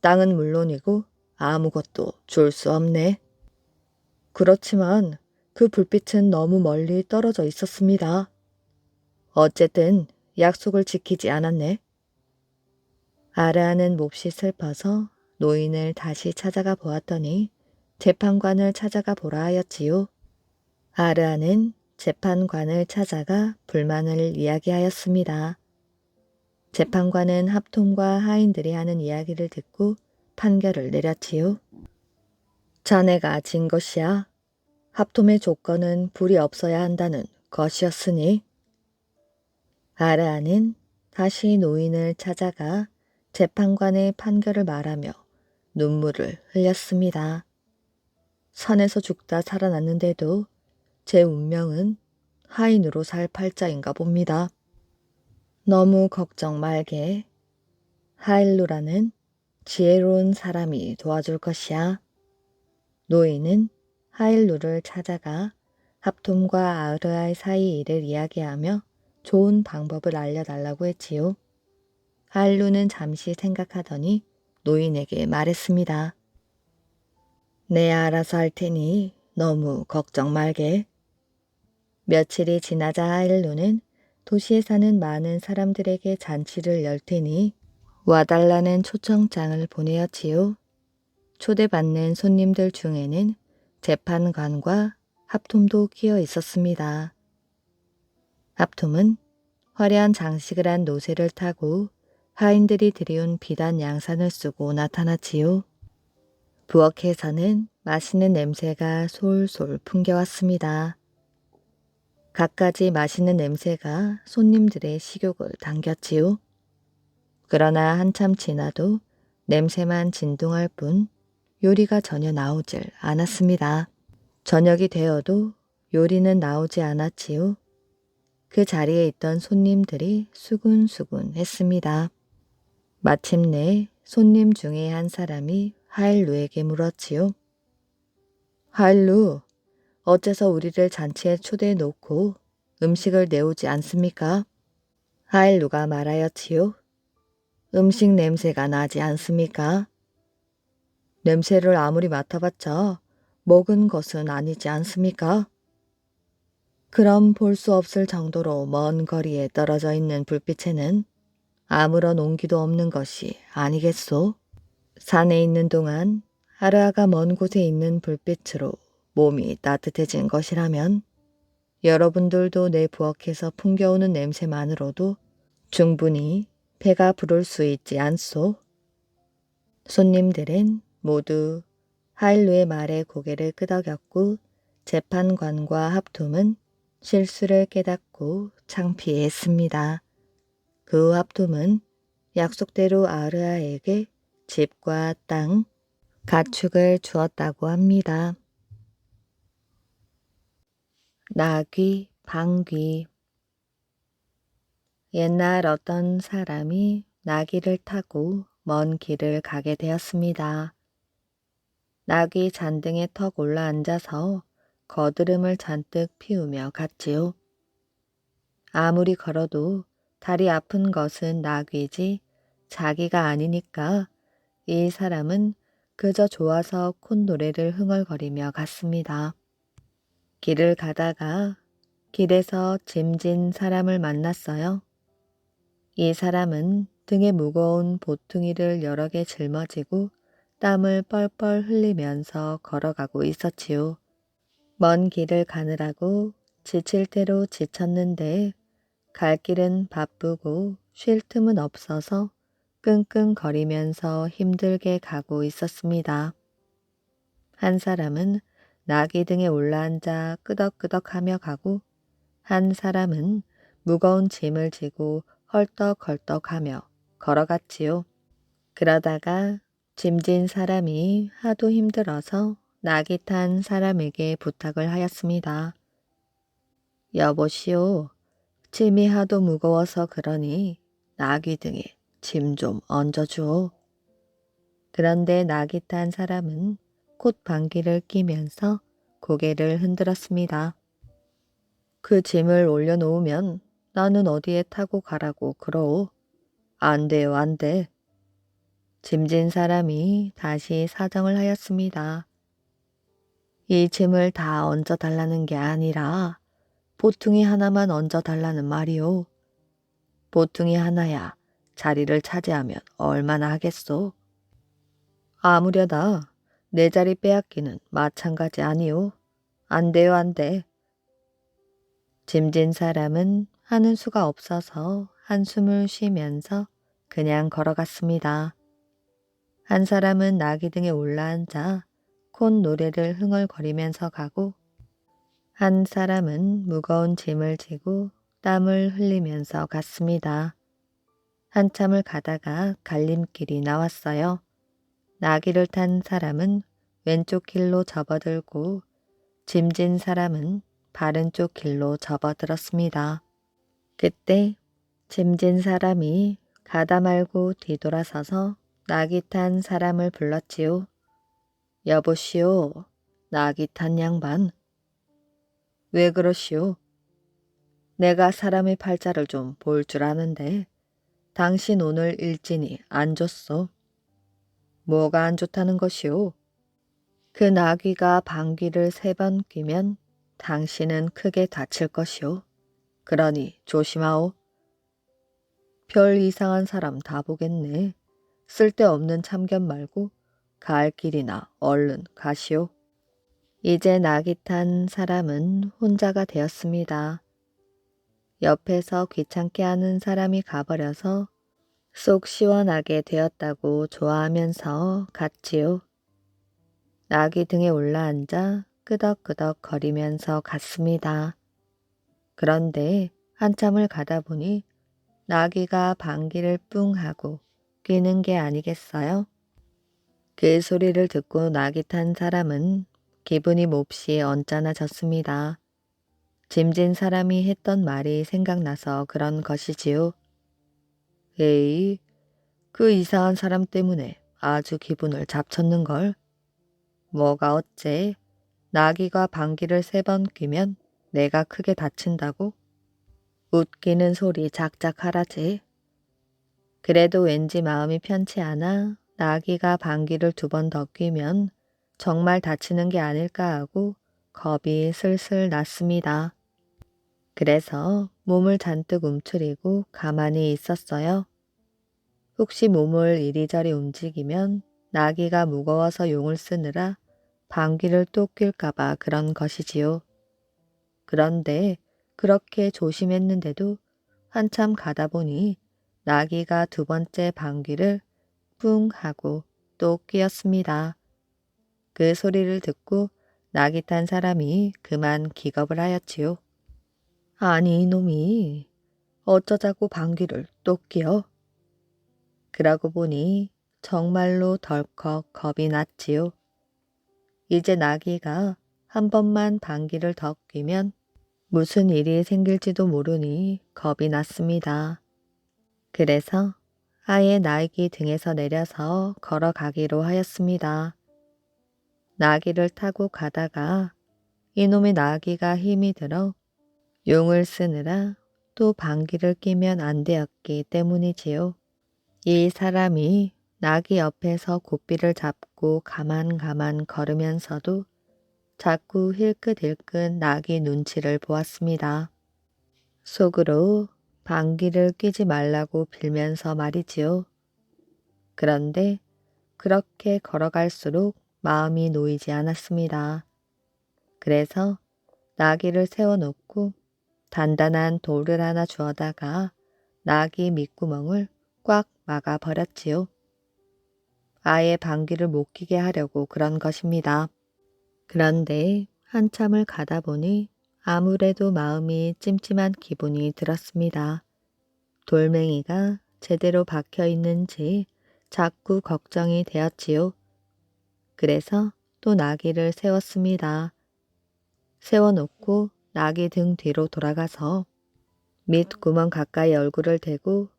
Speaker 1: 땅은 물론이고 아무것도 줄 수 없네. 그렇지만 그 불빛은 너무 멀리 떨어져 있었습니다. 어쨌든 약속을 지키지 않았네. 아르아는 몹시 슬퍼서 노인을 다시 찾아가 보았더니 재판관을 찾아가 보라 하였지요. 아르아는 재판관을 찾아가 불만을 이야기하였습니다. 재판관은 합톰과 하인들이 하는 이야기를 듣고 판결을 내렸지요. 자네가 진 것이야. 합톰의 조건은 불이 없어야 한다는 것이었으니. 아르아는 다시 노인을 찾아가 재판관의 판결을 말하며 눈물을 흘렸습니다. 산에서 죽다 살아났는데도 제 운명은 하인으로 살 팔자인가 봅니다. 너무 걱정 말게. 하일루라는 지혜로운 사람이 도와줄 것이야. 노인은 하일루를 찾아가 합톰과 아르아의 사이 일을 이야기하며 좋은 방법을 알려달라고 했지요. 하일루는 잠시 생각하더니 노인에게 말했습니다. 내 알아서 할 테니 너무 걱정 말게. 며칠이 지나자 하일루는 도시에 사는 많은 사람들에게 잔치를 열 테니 와달라는 초청장을 보내었지요. 초대받는 손님들 중에는 재판관과 합톰도 끼어 있었습니다. 합톰은 화려한 장식을 한 노새를 타고 하인들이 들여온 비단 양산을 쓰고 나타났지요. 부엌에서는 맛있는 냄새가 솔솔 풍겨왔습니다. 갖가지 맛있는 냄새가 손님들의 식욕을 당겼지요. 그러나 한참 지나도 냄새만 진동할 뿐 요리가 전혀 나오질 않았습니다. 저녁이 되어도 요리는 나오지 않았지요. 그 자리에 있던 손님들이 수군수군 했습니다. 마침내 손님 중에 한 사람이 하일루에게 물었지요. 하일루, 어째서 우리를 잔치에 초대해 놓고 음식을 내오지 않습니까? 하일루가 말하였지요. 음식 냄새가 나지 않습니까? 냄새를 아무리 맡아봤자 먹은 것은 아니지 않습니까? 그럼 볼 수 없을 정도로 먼 거리에 떨어져 있는 불빛에는 아무런 온기도 없는 것이 아니겠소? 산에 있는 동안 아르아가 먼 곳에 있는 불빛으로 몸이 따뜻해진 것이라면 여러분들도 내 부엌에서 풍겨오는 냄새만으로도 충분히 배가 부를 수 있지 않소? 손님들은 모두 하일루의 말에 고개를 끄덕였고 재판관과 합톰은 실수를 깨닫고 창피했습니다. 그 후 합톰은 약속대로 아르아에게 집과 땅, 가축을 주었다고 합니다. 나귀, 방귀. 옛날 어떤 사람이 나귀를 타고 먼 길을 가게 되었습니다. 나귀 잔등에 턱 올라 앉아서 거드름을 잔뜩 피우며 갔지요. 아무리 걸어도 다리 아픈 것은 나귀지 자기가 아니니까 이 사람은 그저 좋아서 콧노래를 흥얼거리며 갔습니다. 길을 가다가 길에서 짐진 사람을 만났어요. 이 사람은 등에 무거운 보퉁이를 여러 개 짊어지고 땀을 뻘뻘 흘리면서 걸어가고 있었지요. 먼 길을 가느라고 지칠 대로 지쳤는데 갈 길은 바쁘고 쉴 틈은 없어서 끙끙거리면서 힘들게 가고 있었습니다. 한 사람은 나귀 등에 올라앉아 끄덕끄덕하며 가고 한 사람은 무거운 짐을 지고 헐떡헐떡하며 걸어갔지요. 그러다가 짐진 사람이 하도 힘들어서 나귀 탄 사람에게 부탁을 하였습니다. 여보시오, 짐이 하도 무거워서 그러니 나귀 등에 짐 좀 얹어주오. 그런데 나귀 탄 사람은 콧방귀를 끼면서 고개를 흔들었습니다. 그 짐을 올려놓으면 나는 어디에 타고 가라고 그러오. 안 돼요, 안 돼. 짐진 사람이 다시 사정을 하였습니다. 이 짐을 다 얹어달라는 게 아니라 보퉁이 하나만 얹어달라는 말이오. 보퉁이 하나야 자리를 차지하면 얼마나 하겠소? 아무려다 내 자리 빼앗기는 마찬가지 아니오. 안 돼요, 안 돼. 짐진 사람은 하는 수가 없어서 한숨을 쉬면서 그냥 걸어갔습니다. 한 사람은 나귀 등에 올라앉아 콧노래를 흥얼거리면서 가고 한 사람은 무거운 짐을 지고 땀을 흘리면서 갔습니다. 한참을 가다가 갈림길이 나왔어요. 나귀를 탄 사람은 왼쪽 길로 접어들고 짐진 사람은 바른쪽 길로 접어들었습니다. 그때 짐진 사람이 가다 말고 뒤돌아서서 나귀 탄 사람을 불렀지요. 여보시오, 나귀 탄 양반. 왜 그러시오? 내가 사람의 팔자를 좀 볼 줄 아는데 당신 오늘 일진이 안 좋소. 뭐가 안 좋다는 것이오? 그 나귀가 방귀를 3번 뀌면 당신은 크게 다칠 것이오. 그러니 조심하오. 별 이상한 사람 다 보겠네. 쓸데없는 참견 말고 갈 길이나 얼른 가시오. 이제 나귀 탄 사람은 혼자가 되었습니다. 옆에서 귀찮게 하는 사람이 가버려서 속 시원하게 되었다고 좋아하면서 갔지요. 나귀 등에 올라앉아 끄덕끄덕 거리면서 갔습니다. 그런데 한참을 가다 보니 나귀가 방귀를 뿡 하고 뀌는 게 아니겠어요? 그 소리를 듣고 나귀 탄 사람은 기분이 몹시 언짢아졌습니다. 짐진 사람이 했던 말이 생각나서 그런 것이지요. 에이, 그 이상한 사람 때문에 아주 기분을 잡쳤는걸. 뭐가 어째? 나귀가 방귀를 3번 뀌면 내가 크게 다친다고? 웃기는 소리 작작 하라지. 그래도 왠지 마음이 편치 않아 나귀가 방귀를 2번 더 뀌면 정말 다치는 게 아닐까 하고 겁이 슬슬 났습니다. 그래서 몸을 잔뜩 움츠리고 가만히 있었어요. 혹시 몸을 이리저리 움직이면 나귀가 무거워서 용을 쓰느라 방귀를 또 낄까봐 그런 것이지요. 그런데 그렇게 조심했는데도 한참 가다 보니 나귀가 2번째 방귀를 뿡 하고 또 뀌었습니다. 그 소리를 듣고 나귀 탄 사람이 그만 기겁을 하였지요. 아니 이놈이 어쩌자고 방귀를 또 뀌어? 그러고 보니 정말로 덜컥 겁이 났지요. 이제 나귀가 한 번만 방귀를 더 뀌면 무슨 일이 생길지도 모르니 겁이 났습니다. 그래서 아예 나귀 등에서 내려서 걸어가기로 하였습니다. 나귀를 타고 가다가 이놈의 나귀가 힘이 들어 용을 쓰느라 또 방귀를 뀌면 안 되었기 때문이지요. 이 사람이 나귀 옆에서 고삐를 잡고 가만 걸으면서도 자꾸 힐끗힐끗 나귀 눈치를 보았습니다. 속으로 방귀를 뀌지 말라고 빌면서 말이지요. 그런데 그렇게 걸어갈수록 마음이 놓이지 않았습니다. 그래서 나귀를 세워놓고 단단한 돌을 하나 주워다가 나귀 밑구멍을 꽉 막아버렸지요. 아예 방귀를 못 뀌게 하려고 그런 것입니다. 그런데 한참을 가다 보니 아무래도 마음이 찜찜한 기분이 들었습니다. 돌멩이가 제대로 박혀 있는지 자꾸 걱정이 되었지요. 그래서 또 나귀를 세웠습니다. 세워놓고 나귀 등 뒤로 돌아가서 밑구멍 가까이 얼굴을 대고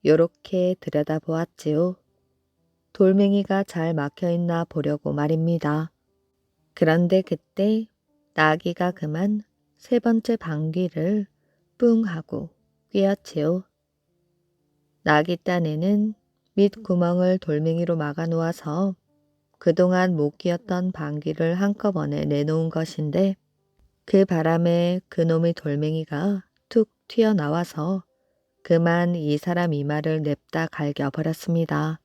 Speaker 1: 요렇게 들여다보았지요. 돌멩이가 잘 막혀있나 보려고 말입니다. 그런데 그때 나귀가 그만 세 번째 방귀를 뿡 하고 뀌었지요. 나귀 딴에는 밑구멍을 돌멩이로 막아 놓아서 그동안 못 뀌었던 방귀를 한꺼번에 내놓은 것인데 그 바람에 그놈의 돌멩이가 툭 튀어나와서 그만 이 사람 이마를 냅다 갈겨버렸습니다.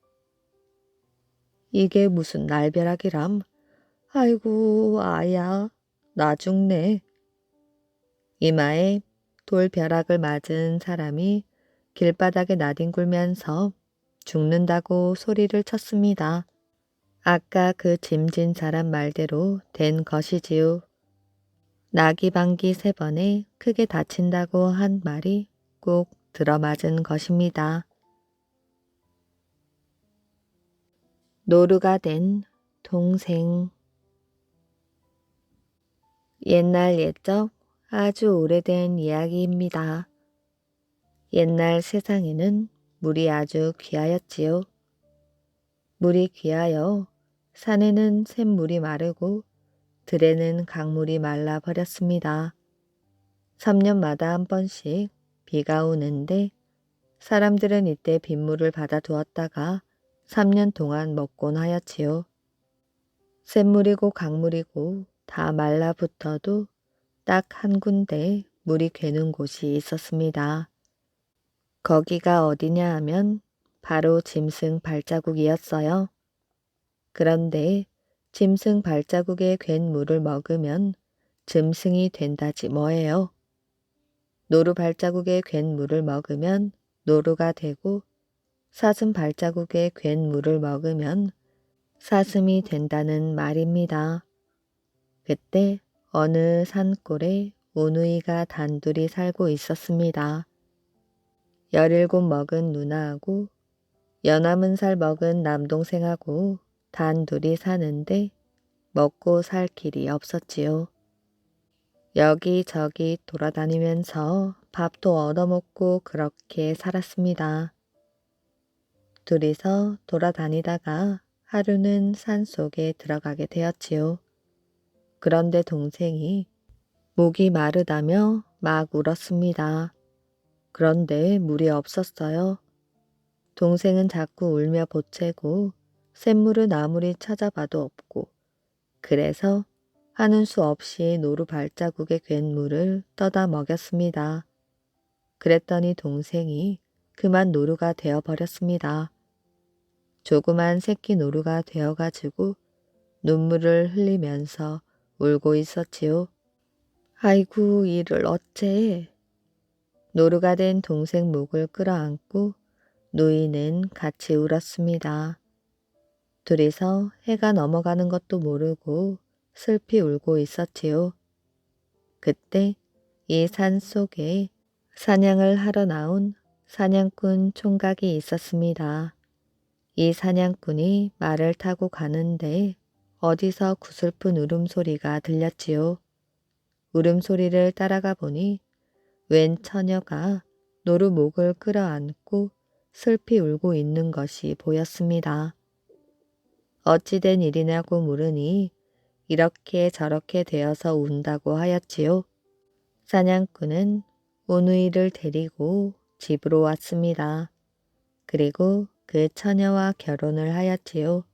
Speaker 1: 이게 무슨 날벼락이람. 아이고 아야 나 죽네. 이마에 돌벼락을 맞은 사람이 길바닥에 나뒹굴면서 죽는다고 소리를 쳤습니다. 아까 그 짐진 사람 말대로 된 것이지요. 나귀방귀 3번에 크게 다친다고 한 말이 꼭 들어맞은 것입니다. 노루가 된 동생. 옛날 옛적 아주 오래된 이야기입니다. 옛날 세상에는 물이 아주 귀하였지요. 물이 귀하여 산에는 샘물이 마르고 들에는 강물이 말라버렸습니다. 3년마다 한 번씩 비가 오는데 사람들은 이때 빗물을 받아 두었다가 3년 동안 먹곤 하였지요. 샘물이고 강물이고 다 말라붙어도 딱 한 군데 물이 괴는 곳이 있었습니다. 거기가 어디냐 하면 바로 짐승 발자국이었어요. 그런데 짐승 발자국에 괜 물을 먹으면 짐승이 된다지 뭐예요. 노루 발자국에 괜 물을 먹으면 노루가 되고 사슴 발자국에 괜 물을 먹으면 사슴이 된다는 말입니다. 그때 어느 산골에 오누이가 단둘이 살고 있었습니다. 17 먹은 누나하고 연함은 살 먹은 남동생하고 단둘이 사는데 먹고 살 길이 없었지요. 여기저기 돌아다니면서 밥도 얻어먹고 그렇게 살았습니다. 둘이서 돌아다니다가 하루는 산속에 들어가게 되었지요. 그런데 동생이 목이 마르다며 막 울었습니다. 그런데 물이 없었어요. 동생은 자꾸 울며 보채고 샘물은 아무리 찾아봐도 없고 그래서 하는 수 없이 노루 발자국에 괜 물을 떠다 먹였습니다. 그랬더니 동생이 그만 노루가 되어버렸습니다. 조그만 새끼 노루가 되어가지고 눈물을 흘리면서 울고 있었지요. 아이고 이를 어째. 노루가 된 동생 목을 끌어안고 누이는 같이 울었습니다. 둘이서 해가 넘어가는 것도 모르고 슬피 울고 있었지요. 그때 이 산 속에 사냥을 하러 나온 사냥꾼 총각이 있었습니다. 이 사냥꾼이 말을 타고 가는데 어디서 구슬픈 울음소리가 들렸지요. 울음소리를 따라가 보니 웬 처녀가 노루 목을 끌어안고 슬피 울고 있는 것이 보였습니다. 어찌된 일이냐고 물으니 이렇게 저렇게 되어서 운다고 하였지요. 사냥꾼은 오누이를 데리고 집으로 왔습니다. 그리고 그 처녀와 결혼을 하였지요.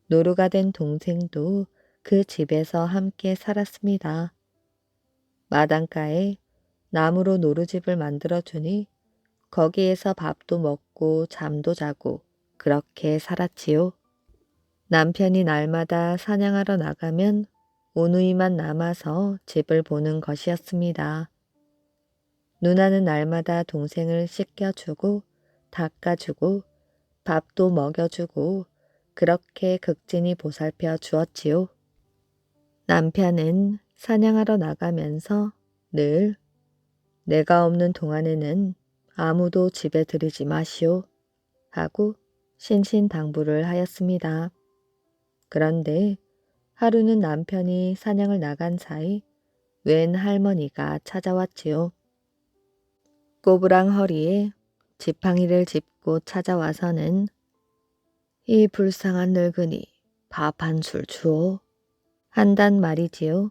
Speaker 1: 노루가 된 동생도 그 집에서 함께 살았습니다. 마당가에 나무로 노루집을 만들어주니 거기에서 밥도 먹고 잠도 자고 그렇게 살았지요. 남편이 날마다 사냥하러 나가면 오누이만 남아서 집을 보는 것이었습니다. 누나는 날마다 동생을 씻겨주고 닦아주고 밥도 먹여주고 그렇게 극진히 보살펴 주었지요. 남편은 사냥하러 나가면서 늘 내가 없는 동안에는 아무도 집에 들이지 마시오 하고 신신당부를 하였습니다. 그런데 하루는 남편이 사냥을 나간 사이 웬 할머니가 찾아왔지요. 꼬부랑 허리에 지팡이를 짚고 찾아와서는 이 불쌍한 늙은이 밥 한 술 주오 한단 말이지요.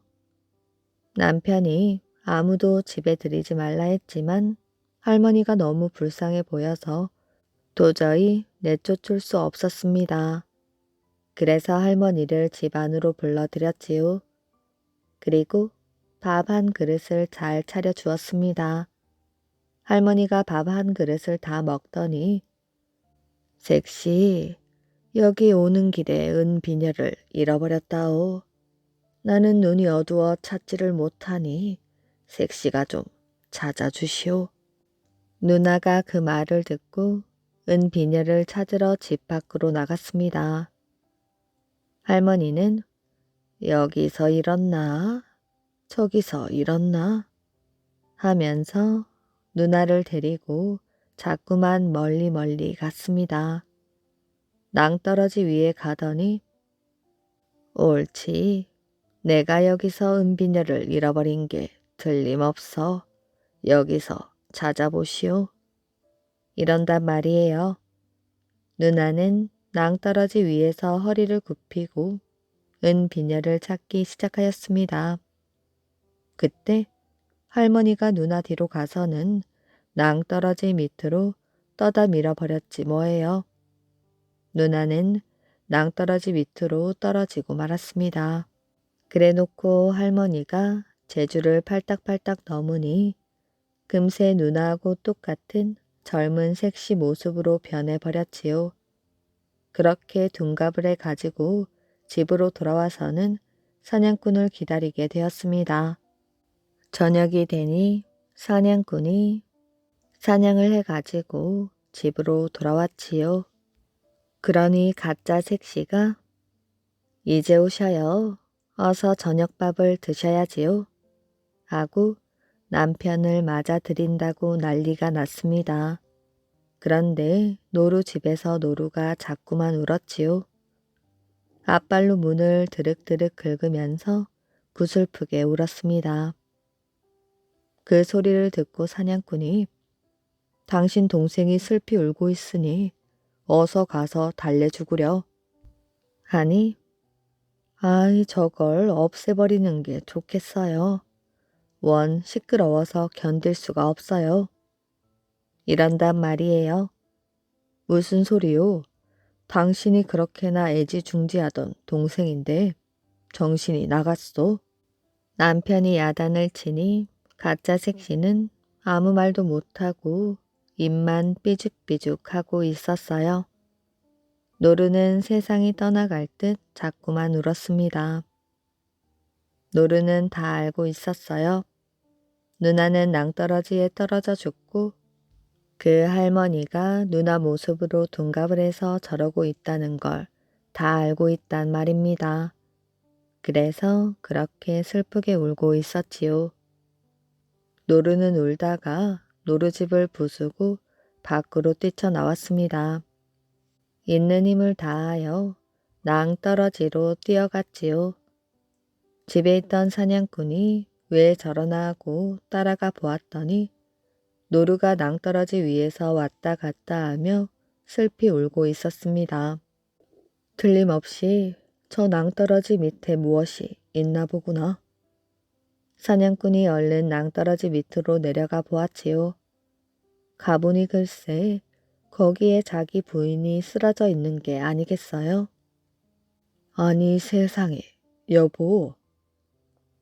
Speaker 1: 남편이 아무도 집에 들이지 말라 했지만 할머니가 너무 불쌍해 보여서 도저히 내쫓을 수 없었습니다. 그래서 할머니를 집 안으로 불러들였지요. 그리고 밥 한 그릇을 잘 차려 주었습니다. 할머니가 밥 한 그릇을 다 먹더니 색시 여기 오는 길에 은 비녀를 잃어버렸다오. 나는 눈이 어두워 찾지를 못하니 색시가 좀 찾아주시오. 누나가 그 말을 듣고 은 비녀를 찾으러 집 밖으로 나갔습니다. 할머니는 여기서 잃었나 저기서 잃었나 하면서 누나를 데리고 자꾸만 멀리 갔습니다. 낭떠러지 위에 가더니 옳지. 내가 여기서 은비녀를 잃어버린 게 틀림없어. 여기서 찾아보시오. 이런단 말이에요. 누나는 낭떠러지 위에서 허리를 굽히고 은비녀를 찾기 시작하였습니다. 그때 할머니가 누나 뒤로 가서는 낭떠러지 밑으로 떠다 밀어버렸지 뭐예요. 누나는 낭떠러지 밑으로 떨어지고 말았습니다. 그래놓고 할머니가 제주를 팔딱팔딱 넘으니 금세 누나하고 똑같은 젊은 섹시 모습으로 변해버렸지요. 그렇게 둔갑을 해 가지고 집으로 돌아와서는 사냥꾼을 기다리게 되었습니다. 저녁이 되니 사냥꾼이 사냥을 해가지고 집으로 돌아왔지요. 그러니 가짜 색시가 이제 오셔요. 어서 저녁밥을 드셔야지요. 하고 남편을 맞아들인다고 난리가 났습니다. 그런데 노루 집에서 노루가 자꾸만 울었지요. 앞발로 문을 드륵드륵 긁으면서 구슬프게 울었습니다. 그 소리를 듣고 사냥꾼이 당신 동생이 슬피 울고 있으니 어서 가서 달래 죽으려 하니 아이 저걸 없애버리는 게 좋겠어요. 원 시끄러워서 견딜 수가 없어요. 이런단 말이에요. 무슨 소리요? 당신이 그렇게나 애지중지하던 동생인데 정신이 나갔소. 남편이 야단을 치니 가짜 색시는 아무 말도 못하고 입만 삐죽삐죽하고 있었어요. 노루는 세상이 떠나갈 듯 자꾸만 울었습니다. 노루는 다 알고 있었어요. 누나는 낭떠러지에 떨어져 죽고 그 할머니가 누나 모습으로 둔갑을 해서 저러고 있다는 걸 다 알고 있단 말입니다. 그래서 그렇게 슬프게 울고 있었지요. 노루는 울다가 노루집을 부수고 밖으로 뛰쳐나왔습니다. 있는 힘을 다하여 낭떠러지로 뛰어갔지요. 집에 있던 사냥꾼이 왜 저러나 하고 따라가 보았더니 노루가 낭떠러지 위에서 왔다 갔다 하며 슬피 울고 있었습니다. 틀림없이 저 낭떠러지 밑에 무엇이 있나 보구나. 사냥꾼이 얼른 낭떠러지 밑으로 내려가 보았지요. 가보니 글쎄 거기에 자기 부인이 쓰러져 있는 게 아니겠어요? 아니 세상에, 여보.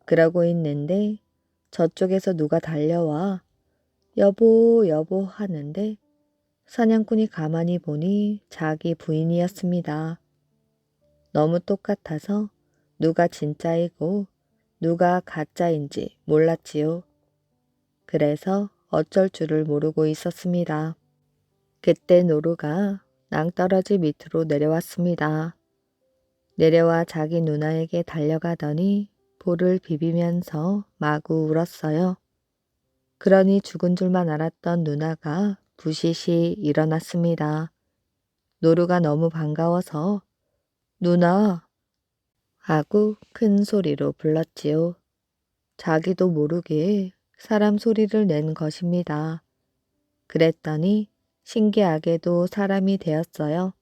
Speaker 1: 그러고 있는데 저쪽에서 누가 달려와 여보 여보 하는데 사냥꾼이 가만히 보니 자기 부인이었습니다. 너무 똑같아서 누가 진짜이고 누가 가짜인지 몰랐지요. 그래서 어쩔 줄을 모르고 있었습니다. 그때 노루가 낭떠러지 밑으로 내려왔습니다. 내려와 자기 누나에게 달려가더니 볼을 비비면서 마구 울었어요. 그러니 죽은 줄만 알았던 누나가 부시시 일어났습니다. 노루가 너무 반가워서 누나 하고 큰 소리로 불렀지요. 자기도 모르게 사람 소리를 낸 것입니다. 그랬더니 신기하게도 사람이 되었어요.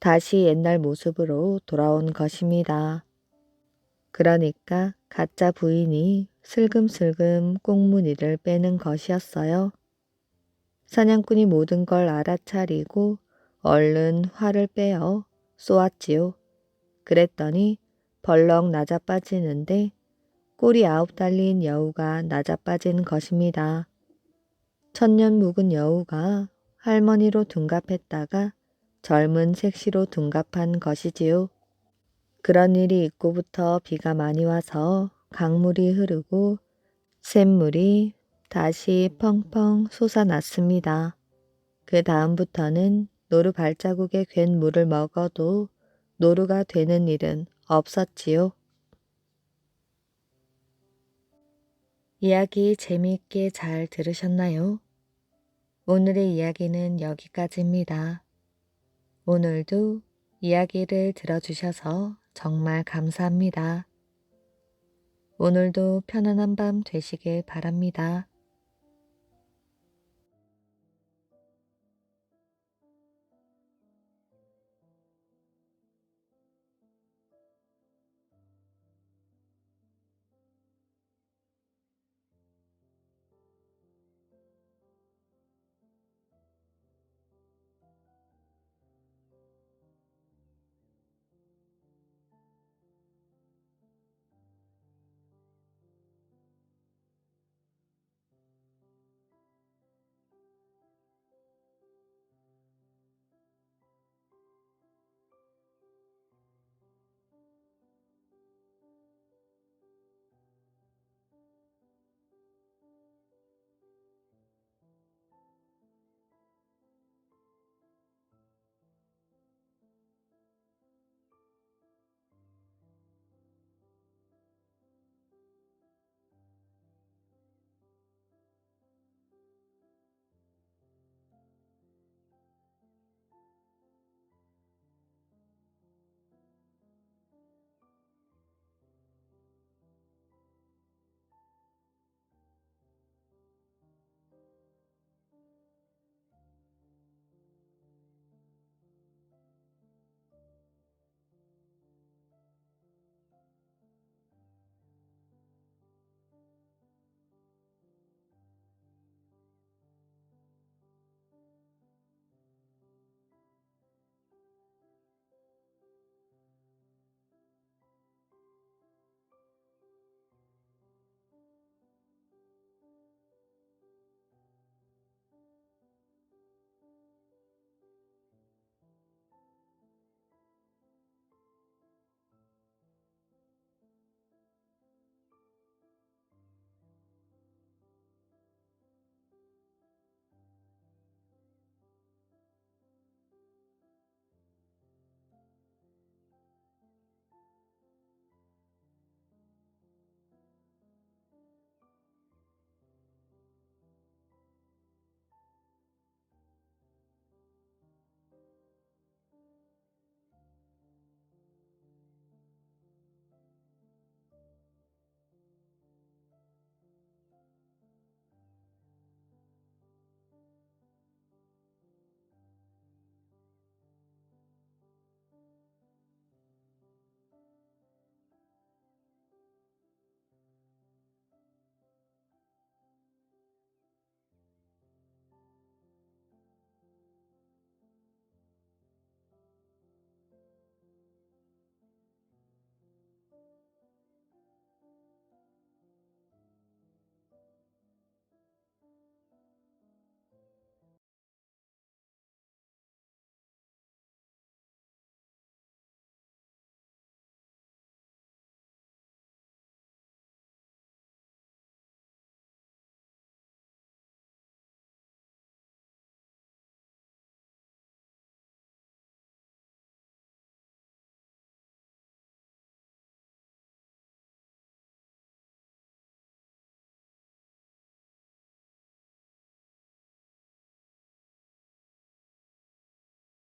Speaker 1: 다시 옛날 모습으로 돌아온 것입니다. 그러니까 가짜 부인이 슬금슬금 꽁무니를 빼는 것이었어요. 사냥꾼이 모든 걸 알아차리고 얼른 활을 빼어 쏘았지요. 그랬더니 벌렁 낮아빠지는데 꼬리 9 달린 여우가 낮아빠진 것입니다. 천년 묵은 여우가 할머니로 둔갑했다가 젊은 색시로 둔갑한 것이지요. 그런 일이 있고부터 비가 많이 와서 강물이 흐르고 샘물이 다시 펑펑 솟아났습니다. 그 다음부터는 노루 발자국에 괜 물을 먹어도 노루가 되는 일은 없었지요. 이야기 재미있게 잘 들으셨나요? 오늘의 이야기는 여기까지입니다. 오늘도 이야기를 들어주셔서 정말 감사합니다. 오늘도 편안한 밤 되시길 바랍니다.